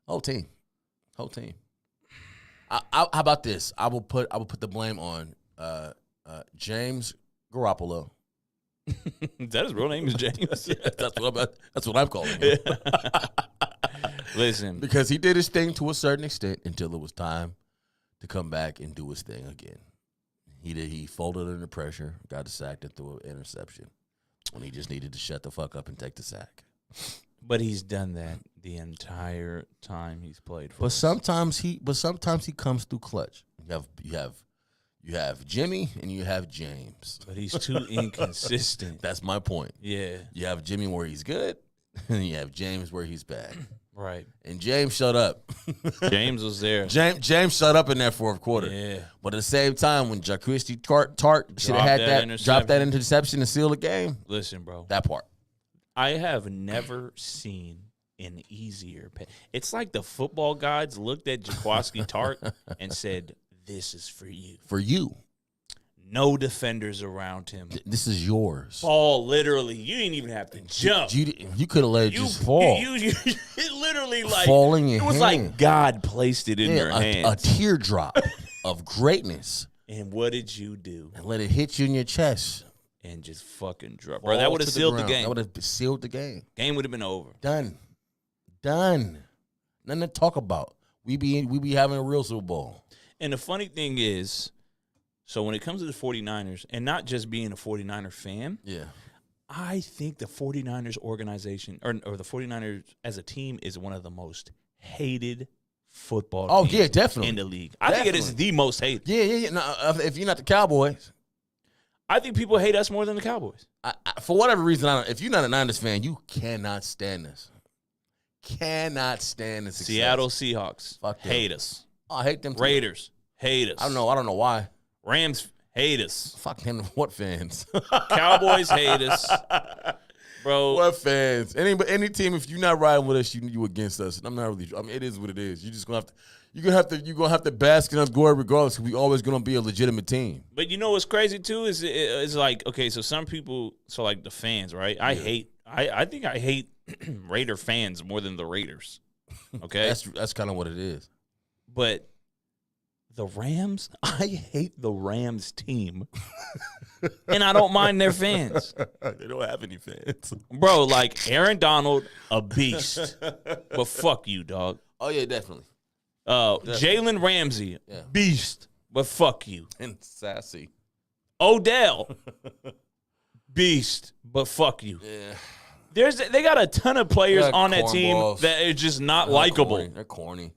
Whole team. How about this? I will put the blame on James Garoppolo. Is that his real name is James? That's what I'm calling him. Listen. Because he did his thing to a certain extent until it was time to come back and do his thing again. He folded under pressure, got a sack, and threw an interception when he just needed to shut the fuck up and take the sack. But he's done that the entire time he's played for But us. sometimes he comes through clutch. You have Jimmy and you have James. But he's too inconsistent. That's my point. Yeah. You have Jimmy where he's good, and you have James where he's bad. Right. And James shut up. James was there. James shut up in that fourth quarter. Yeah. But But at the same time, when Jaquiski Tart should have had dropped that interception to seal the game, listen, bro. that part. I have never seen an easier pay. It's like the football gods looked at Jaquiski Tart and said, "This is for you." For you. No defenders around him. This is yours. Fall, literally. You didn't even have to jump. You could have let it just fall. It literally like Fall in your it was hand. like God placed it in your a hands. teardrop of greatness. And what did you do? And let it hit you in your chest. And just fucking drop. Bro, that would have sealed the game. That would have sealed the game. Game would have been over. Done. Nothing to talk about. We be having a real Super Bowl. And the funny thing is, so when it comes to the 49ers, and not just being a 49er fan, Yeah. I think the 49ers organization, or the 49ers as a team, is one of the most hated football teams yeah, definitely. in the league. I think it is the most hated. Yeah. No, if you're not the Cowboys, I think people hate us more than the Cowboys. for whatever reason, if you're not a Niners fan, you cannot stand this. Cannot stand this. Seattle Seahawks Fuck them. hate us. I hate them too. Raiders hate us. I don't know why. Rams hate us. Fuck them. What fans? Cowboys hate us. Bro. What fans? Any team, if you're not riding with us, you against us. And I'm not really. I mean, it is what it is. You just gonna have to. You're gonna have to bask in us glory regardless. We always gonna be a legitimate team. But you know what's crazy too is it's like, okay, so some people, so like the fans, right? I think I hate Raider fans more than the Raiders. Okay, That's kind of what it is. but the Rams, I hate the Rams team, and I don't mind their fans. They don't have any fans, Bro, like Aaron Donald, a beast, but fuck you, dog. Oh yeah, definitely. Jalen Ramsey, Yeah. beast, but fuck you. And sassy. Odell, beast, but fuck you. Yeah. They got a ton of players They're on that team cornballs. that are just not likable. They're corny.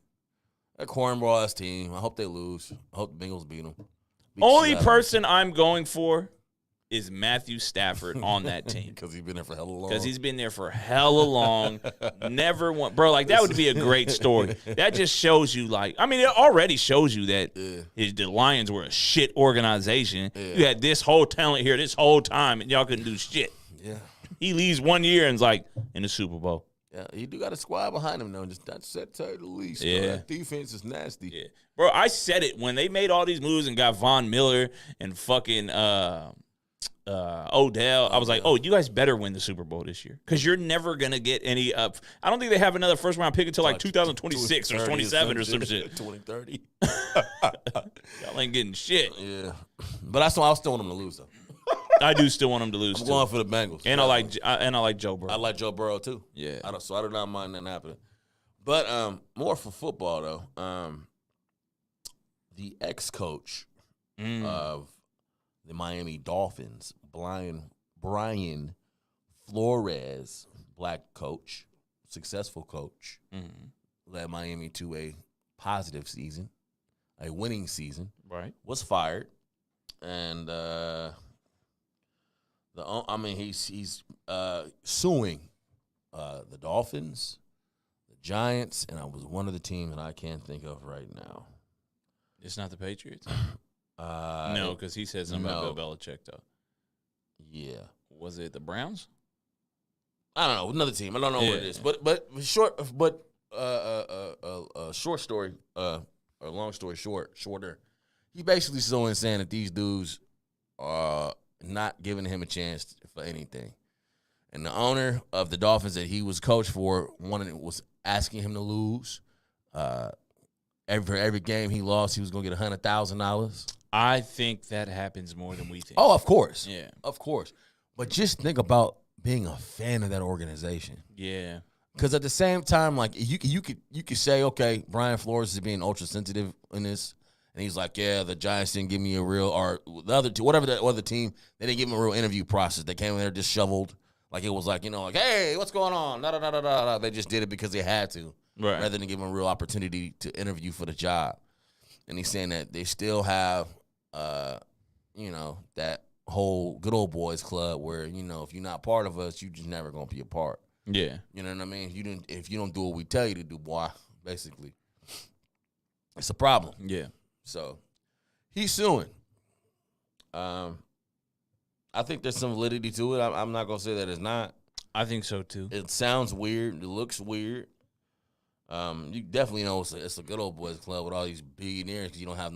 They're cornball ass team. I hope they lose. I hope the Bengals beat them. Only person I'm going for is Matthew Stafford on that team. Because he's been there for hella long. Because he's been there for hella long. Never won. Bro, like, that would be a great story. That just shows you, like, I mean, it already shows you that the Lions were a shit organization. Yeah. You had this whole talent here this whole time, and y'all couldn't do shit. Yeah. He leaves 1 year and is like, in the Super Bowl. Yeah, he do got a squad behind him, though. Just that's set to the least. Yeah. That defense is nasty. Yeah. Bro, I said it when they made all these moves and got Von Miller and fucking Odell. I was like, oh, you guys better win the Super Bowl this year because you're never going to get any up. I don't think they have another first-round pick until like 2026 or 27 or some shit. 2030. Y'all ain't getting shit. Yeah. But I still want them to lose, though. I do still want them to lose, I'm too. going for the Bengals. And I like Joe Burrow. I like Joe Burrow, too. Yeah. So I do not mind that happening. But more for football, though. The ex-coach of the Miami Dolphins, Brian Flores, black coach, successful coach, led Miami to a positive season, a winning season. Right. Was fired, and he's suing the Dolphins, the Giants, and I was one of the teams that I can't think of right now. It's not the Patriots? No, because he said something about Bill Belichick, though. Yeah. Was it the Browns? I don't know, another team. I don't know what it is. But short story, or long story shorter. He basically suing, saying that these dudes are not giving him a chance for anything. And the owner of the Dolphins that he was coached for was asking him to lose. Every game he lost, he was going to get $100,000. I think that happens more than we think. Oh, of course. Yeah. Of course. But just think about being a fan of that organization. Yeah. Because at the same time, like, you could say, okay, Brian Flores is being ultra sensitive in this. And he's like, yeah, the Giants didn't give me a real, or the other two, whatever the other team, they didn't give him a real interview process. They came in there disheveled. Like, it was like, like, hey, what's going on? Da-da-da-da-da. They just did it because they had to. Right. Rather than give him a real opportunity to interview for the job. And he's saying that they still have, that whole good old boys club where, if you're not part of us, you just never going to be a part. Yeah. You know what I mean? If you don't do what we tell you to do, boy, basically, it's a problem. Yeah. So he's suing. I think there's some validity to it. I'm not going to say that it's not. I think so, too. It sounds weird. It looks weird. You definitely know it's a good old boys club with all these billionaires because you don't have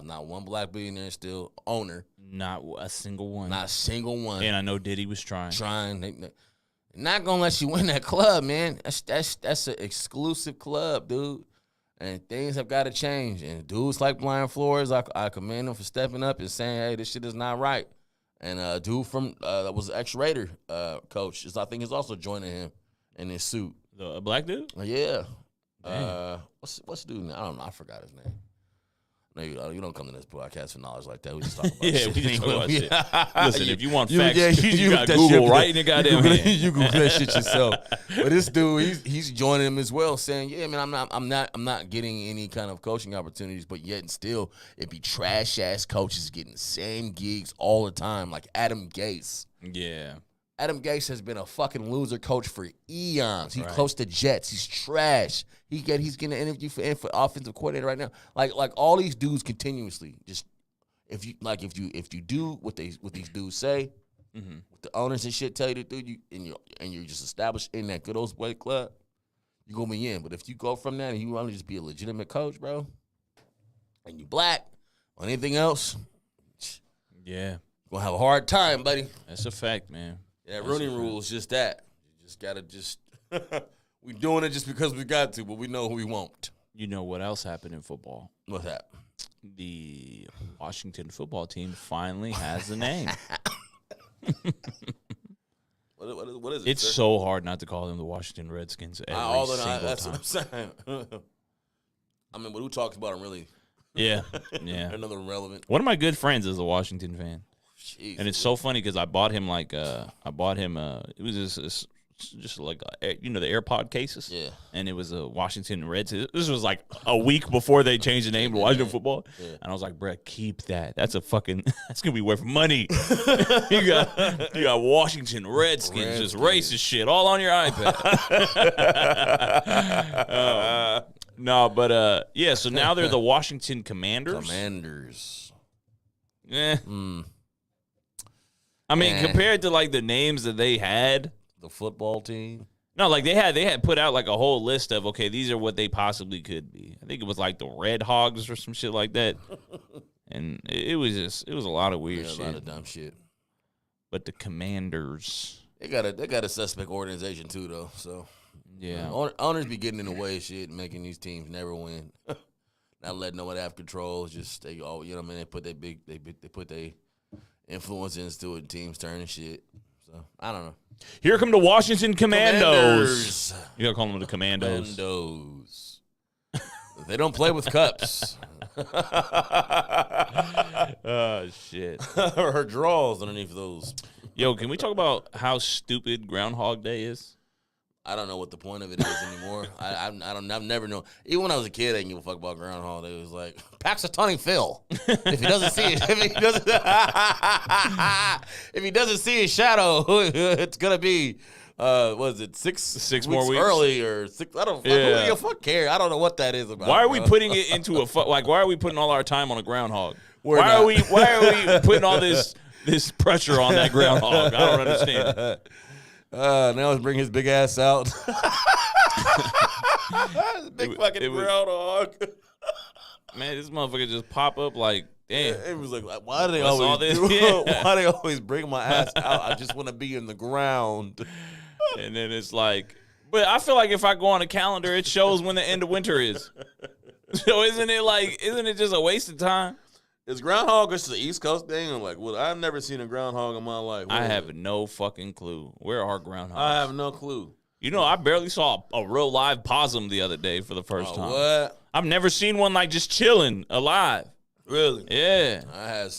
not one black billionaire still owner. Not a single one. Not a single one. And I know Diddy was trying. They're not gonna let you win that club, man. That's an exclusive club, dude. And things have got to change. And dudes like Brian Flores, I commend him for stepping up and saying, hey, this shit is not right. And a dude from that was ex-Raider coach, I think is also joining him in his suit. A black dude? Yeah. What's the dude? I don't know. I forgot his name. No, you don't come to this podcast for knowledge like that. We just talk about shit. We just talk about shit. Listen, if you want You- facts, yeah, you got that Google shit- right in the goddamn hand. You Google that shit yourself. But this dude, he's joining him as well, saying, "Yeah, man, I'm not getting any kind of coaching opportunities, but yet and still, it be trash ass coaches getting the same gigs all the time, like Adam Gase. Yeah. Adam Gase has been a fucking loser coach for eons. He Right. coached the Jets. He's trash. He's getting an interview for offensive coordinator right now. Like all these dudes continuously just if you do what these dudes say, what the owners and shit tell you to do, and you're just established in that good old boy club, you're gonna be in. But if you go from that and you want to just be a legitimate coach, bro, and you black or anything else, Yeah. you're gonna have a hard time, buddy. That's a fact, man. Yeah, Rooney Rule is just that. You just gotta we doing it just because we got to, but we know who we won't. You know what else happened in football? What's that? The Washington football team finally has a name. What is it? It's sir? so hard not to call them the Washington Redskins every single that's time. what I'm saying. I mean, but who talks about them really? Yeah, yeah. Another relevant. One of my good friends is a Washington fan, Jeez, and it's so funny because I bought him it was just like the AirPod cases. Yeah. And it was a Washington Reds. This was like a week before they changed the name to Washington Football. Yeah. And I was like, bruh, keep that. That's gonna be worth money. you got Washington Redskins, just racist shit all on your iPad. No, but yeah, so now they're the Washington Commanders. Yeah. I mean, compared to like the names that they had, the football team. no, like they had put out like a whole list of, okay, these are what they possibly could be. I think it was like the Red Hogs or some shit like that. And it was a lot of weird shit. A lot of dumb shit. But the Commanders, They got a suspect organization too, though. So yeah. owners be getting in the way of shit and making these teams never win. Not letting nobody have control. Just they all, you know what I mean. They put their influence into it. And teams turning shit. So I don't know. Here come the Washington Commandos. Commanders. You gotta call them the Commandos. They don't play with cups. Oh shit. Her draws underneath those. Yo, can we talk about how stupid Groundhog Day is? I don't know what the point of it is anymore. I've never known. Even when I was a kid, I didn't give a fuck about Groundhog Day. It was like Paxatoni Phil. If he doesn't see it, if he doesn't see his shadow, it's gonna be what is it, six more weeks early or 6? I don't fuck, Yeah. who the fuck care. I don't know what that is about. Why are we bro. putting it into why are we putting all our time on a groundhog? We're Why not. are we putting all this pressure on that groundhog? I don't understand. Now let's bring his big ass out. Big fucking groundhog. Man, this motherfucker just pop up like, damn. It was like, why do they What's all always this? Yeah. why they always bring my ass out? I just want to be in the ground. And then it's like, but I feel like if I go on a calendar, it shows when the end of winter is. So isn't it just a waste of time? Is groundhog just the East Coast thing? I'm like, well, I've never seen a groundhog in my life. I have no fucking clue. Where are groundhogs? I have no clue. You know, I barely saw a real live possum the other day for the first time. What? I've never seen one like just chilling alive. Really? Yeah. I had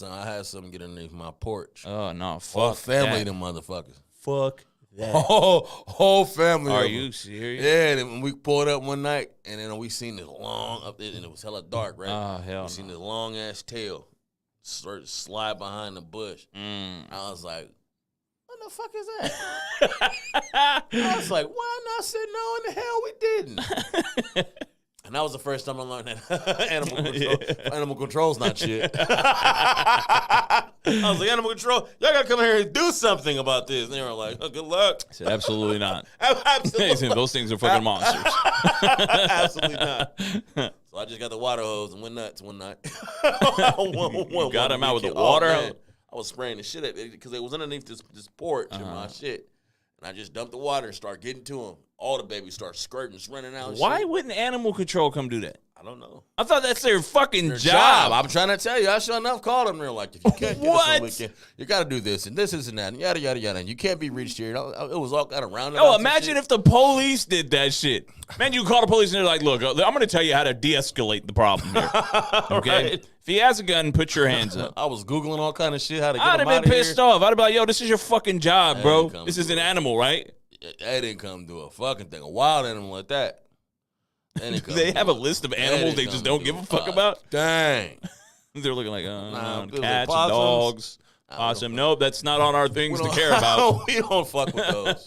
some get underneath my porch. Oh no, fuck Whole family, that. them motherfuckers. Fuck that. Whole family. Are of you them. serious? Yeah, and then we pulled up one night, and then we seen this long up there, and it was hella dark, right? Oh hell We seen no. this long ass tail sort of slide behind the bush. I was like, what the fuck is that? I was like, why not say no? In the hell we didn't. And that was the first time I learned that animal control's not shit. I was like, animal control, y'all gotta come here and do something about this. And they were like, oh, good luck. I said, absolutely not. Absolutely. Those things are fucking monsters. Absolutely not. So I just got the water hose and went nuts one night. You got him out with the water hose? I was spraying the shit at it because it was underneath this porch and my shit. And I just dumped the water and started getting to him. All the babies start skirting, running out. And Why shit. wouldn't animal control come do that? I don't know. I thought that's their fucking Their job. I'm trying to tell you. I sure enough called them. They're like, if you can't get What? us on weekend, you got to do this and this and that and yada yada yada. And you can't be reached here. It was all kind of rounded. Oh, imagine if the police did that shit. Man, you call the police and they're like, look, I'm going to tell you how to de-escalate the problem here. Okay? Right. If he has a gun, put your hands up. I was Googling all kind of shit, how to get I'd them have out been of pissed here. off. I'd have been like, yo, this is your fucking job, bro. ain't come This is to an it. animal, right? They didn't come do a fucking thing. A wild animal like that. They have a list of animals they just don't give a fuck about. Dang. They're looking like, Nah, it was like cats, possums. dogs, possum. Nope, that's not on our things to care about. We don't fuck with those.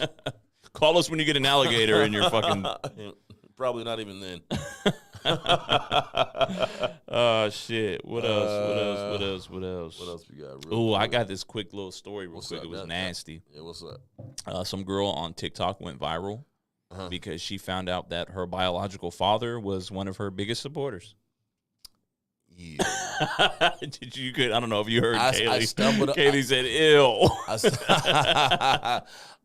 Call us when you get an alligator in your fucking Probably not even then. Oh shit! What else? What else we got? Oh, I got this quick little story real What's quick. up? It was That- nasty. Yeah, what's up? Some girl on TikTok went viral Uh-huh. because she found out that her biological father was one of her biggest supporters. Yeah. Did you? I don't know if you heard. I Kaylee. stumbled- Kaylee said, "Ew."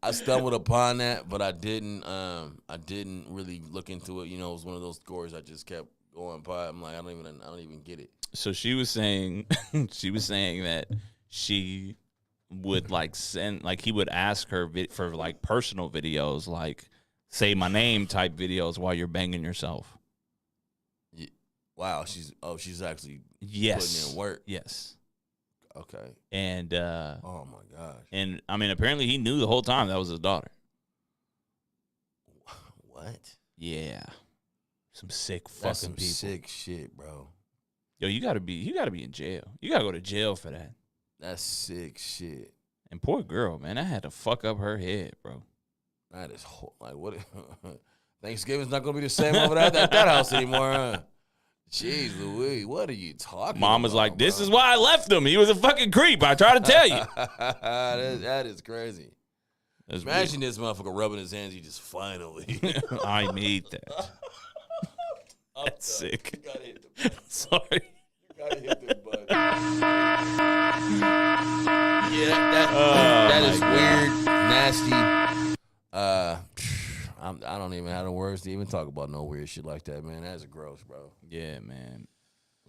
I stumbled upon that, but I didn't really look into it. You know, it was one of those scores I just kept going by. I'm like, I don't even get it. So she was saying, that she would like send, like he would ask her for like personal videos, like say my name type videos while you're banging yourself. Wow, she's actually Yes. putting in work. Yes. Okay. And Oh my gosh. and I mean, apparently he knew the whole time that was his daughter. What? Yeah. Some sick That's fucking some people. sick shit, bro. Yo, you gotta be in jail. You gotta go to jail for that. That's sick shit. And poor girl, man, that had to fuck up her head, bro. That is like what? Thanksgiving's not gonna be the same over there at that house anymore, huh? Jeez Louise, what are you talking Mama's about, like, this bro? is why I left him. He was a fucking creep. I try to tell you. that is crazy. That's Imagine this motherfucker rubbing his hands. He just finally. weird. I made that. That's sick. You gotta hit the button. Sorry. You gotta hit the button. Yeah, that is weird, nasty. I don't even have the words to even talk about no weird shit like that, man. That's gross, bro. Yeah, man.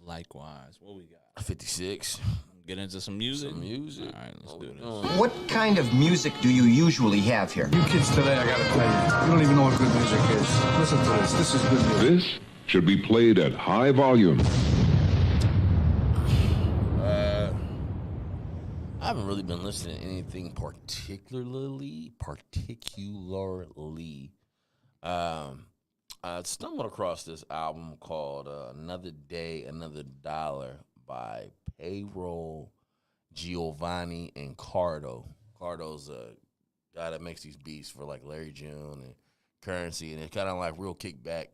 Likewise. What we got? 56. Get into some music? Some music. All right, let's do this. What kind of music do you usually have here? You kids today, I gotta tell you, you don't even know what good music is. Listen to this. This is good music. This should be played at high volume. I haven't really been listening to anything particularly. I stumbled across this album called Another Day, Another Dollar by Payroll, Giovanni, and Cardo. Cardo's a guy that makes these beats for like Larry June and Currency, and it's kind of like real kickback,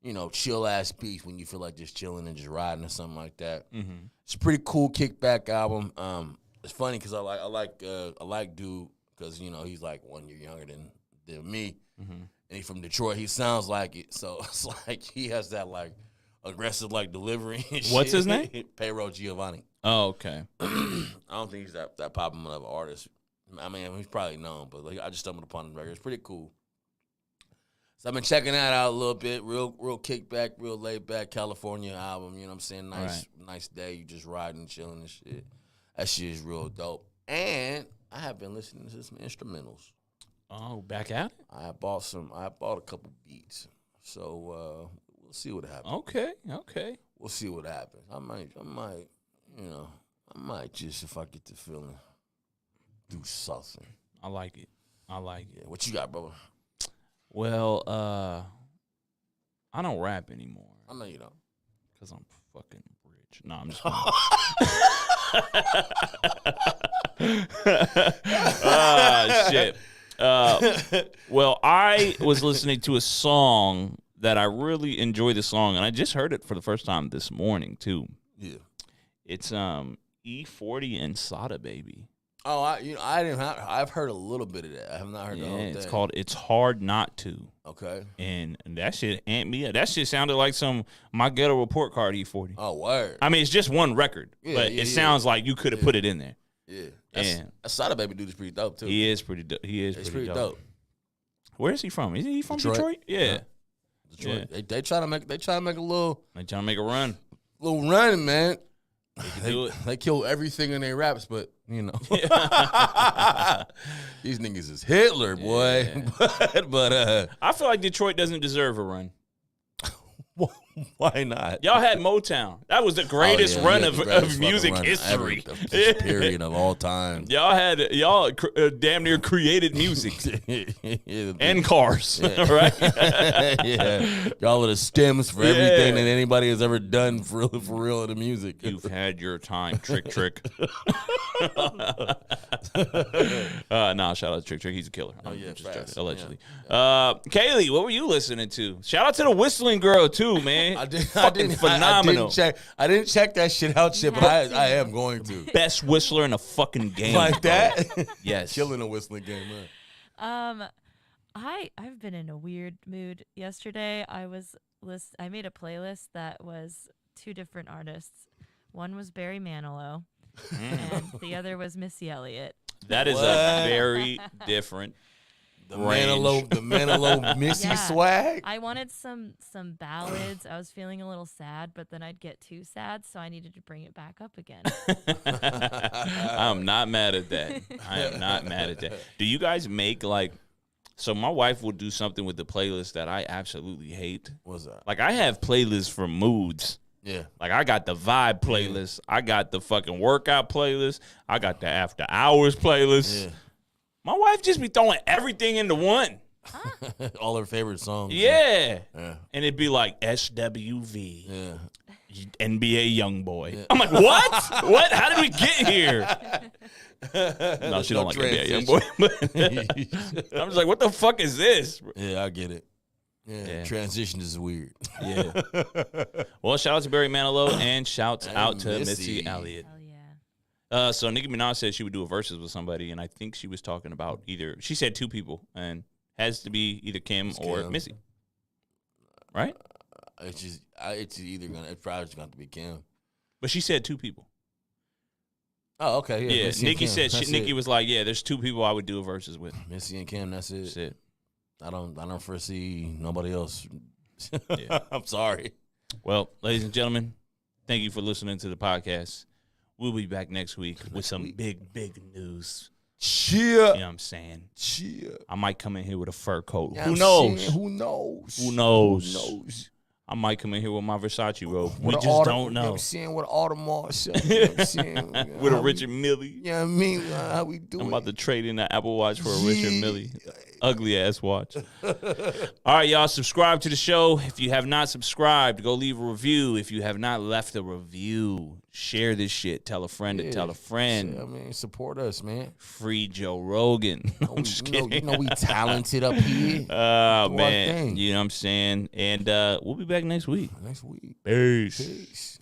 you know, chill-ass beats when you feel like just chilling and just riding or something like that. Mm-hmm. It's a pretty cool kickback album. It's funny because I like dude because, you know, he's like 1 year younger than me, and he's from Detroit. He sounds like it, so it's like he has that like aggressive like delivery. And What's shit. his name? Payroll Giovanni. Oh, okay. I don't think he's that popular of an artist. I mean, he's probably known, but like I just stumbled upon the record. It's pretty cool. So I've been checking that out a little bit. Real kickback, real laid back California album. You know what I'm saying? Nice day. You just riding, chilling and shit. That shit is real dope. And I have been listening to some instrumentals. Oh, back at it? I bought a couple beats. So we'll see what happens. Okay. We'll see what happens. I might just, if I get the feeling, do something. I like it. Yeah. What you got, brother? Well, I don't rap anymore I know you don't. because I'm fucking rich. No, I'm just shit. Well, I was listening to a song that I really enjoy the song, and I just heard it for the first time this morning too. Yeah. It's E40 and Sada Baby. Oh, I've heard a little bit of that. I have not heard the whole thing. It's called "It's Hard Not To," Okay. and that shit amped me up. That shit sounded like some My Ghetto Report Card E40. Oh, word. I mean, it's just one record, but it sounds like you could have put it in there. Yeah. And That Sada Baby dude is pretty dope too. he is pretty dope. It's pretty dope. Where is he from? Is he from Detroit. Detroit? Yeah. Detroit. They try to make a little They trying to make a run. run, man. They do it. They kill everything in their raps, but you know, these niggas is Hitler, boy. Yeah. but I feel like Detroit doesn't deserve a run. why not? Y'all had Motown. That was the greatest Oh, yeah, run yeah, of the greatest music fucking run history. ever, this period of all time. Y'all damn near created music and cars, right? Yeah, y'all are the stems for everything that anybody has ever done for real in the music. You've had your time, trick. No, shout out to Trick Trick. He's a killer. Oh, I'm yeah, just fast. joking, allegedly. Kaylee, what were you listening to? Shout out to the Whistling Girl too, man. Fucking phenomenal. I didn't check that shit out yet, but I am going to. Best whistler in a fucking game. Like bro. that? Yes. Killing a whistling game, man. I've been in a weird mood. Yesterday, I made a playlist that was 2 different artists. One was Barry Manilow, and the other was Missy Elliott. That is a very different The range. Manilow Missy Yeah. swag. I wanted some ballads. I was feeling a little sad, but then I'd get too sad, so I needed to bring it back up again. I'm not mad at that. I am not mad at that. Do you guys make like? So my wife will do something with the playlist that I absolutely hate. What's that? Like I have playlists for moods. Yeah. Like I got the vibe playlist. I got the fucking workout playlist. I got the after hours playlist. Yeah. My wife just be throwing everything into one. All her favorite songs. Yeah. Yeah. And it'd be like SWV. Yeah. NBA Youngboy. Yeah. I'm like, what? What? How did we get here? No, she don't like NBA Youngboy. I'm just like, what the fuck is this? Yeah, I get it. Yeah. Transition is weird. Yeah. Well, shout out to Barry Manilow and shouts out to Missy. Missy Elliott. Hell yeah. So Nicki Minaj said she would do a versus with somebody, and I think she was talking about she said 2 people, and has to be either Kim or Kim. Missy. Right? It's probably just going to be Kim. But she said 2 people. Oh, okay. Yeah, Missy and Nicki Kim. said That's Nicki it. was like, yeah, there's 2 people I would do a versus with. Missy and Kim. That's it. That's it. I don't foresee nobody else. Yeah. I'm sorry. Well, ladies and gentlemen, thank you for listening to the podcast. We'll be back next week with some big news. Cheer. You know what I'm saying? Cheer. I might come in here with a fur coat. Yeah, Who I'm knows? saying, who knows? Who knows? Who knows? I might come in here with my Versace robe. We With just an don't You know what know. I'm saying? With an Audemars shirt. You know what I'm saying? With a How Richard Millie. Yeah, I mean, how we do I'm it? about to trade in that Apple Watch for a Richard Yeah. Millie. Ugly ass watch. All right, y'all. Subscribe to the show. If you have not subscribed, go leave a review. If you have not left a review, share this shit. Tell a friend to tell a friend. Yeah, I mean, support us, man. Free Joe Rogan. I'm just kidding. You know we talented up here. Oh, Do our man. thing. You know what I'm saying? And we'll be back next week. Next week. Peace. Peace.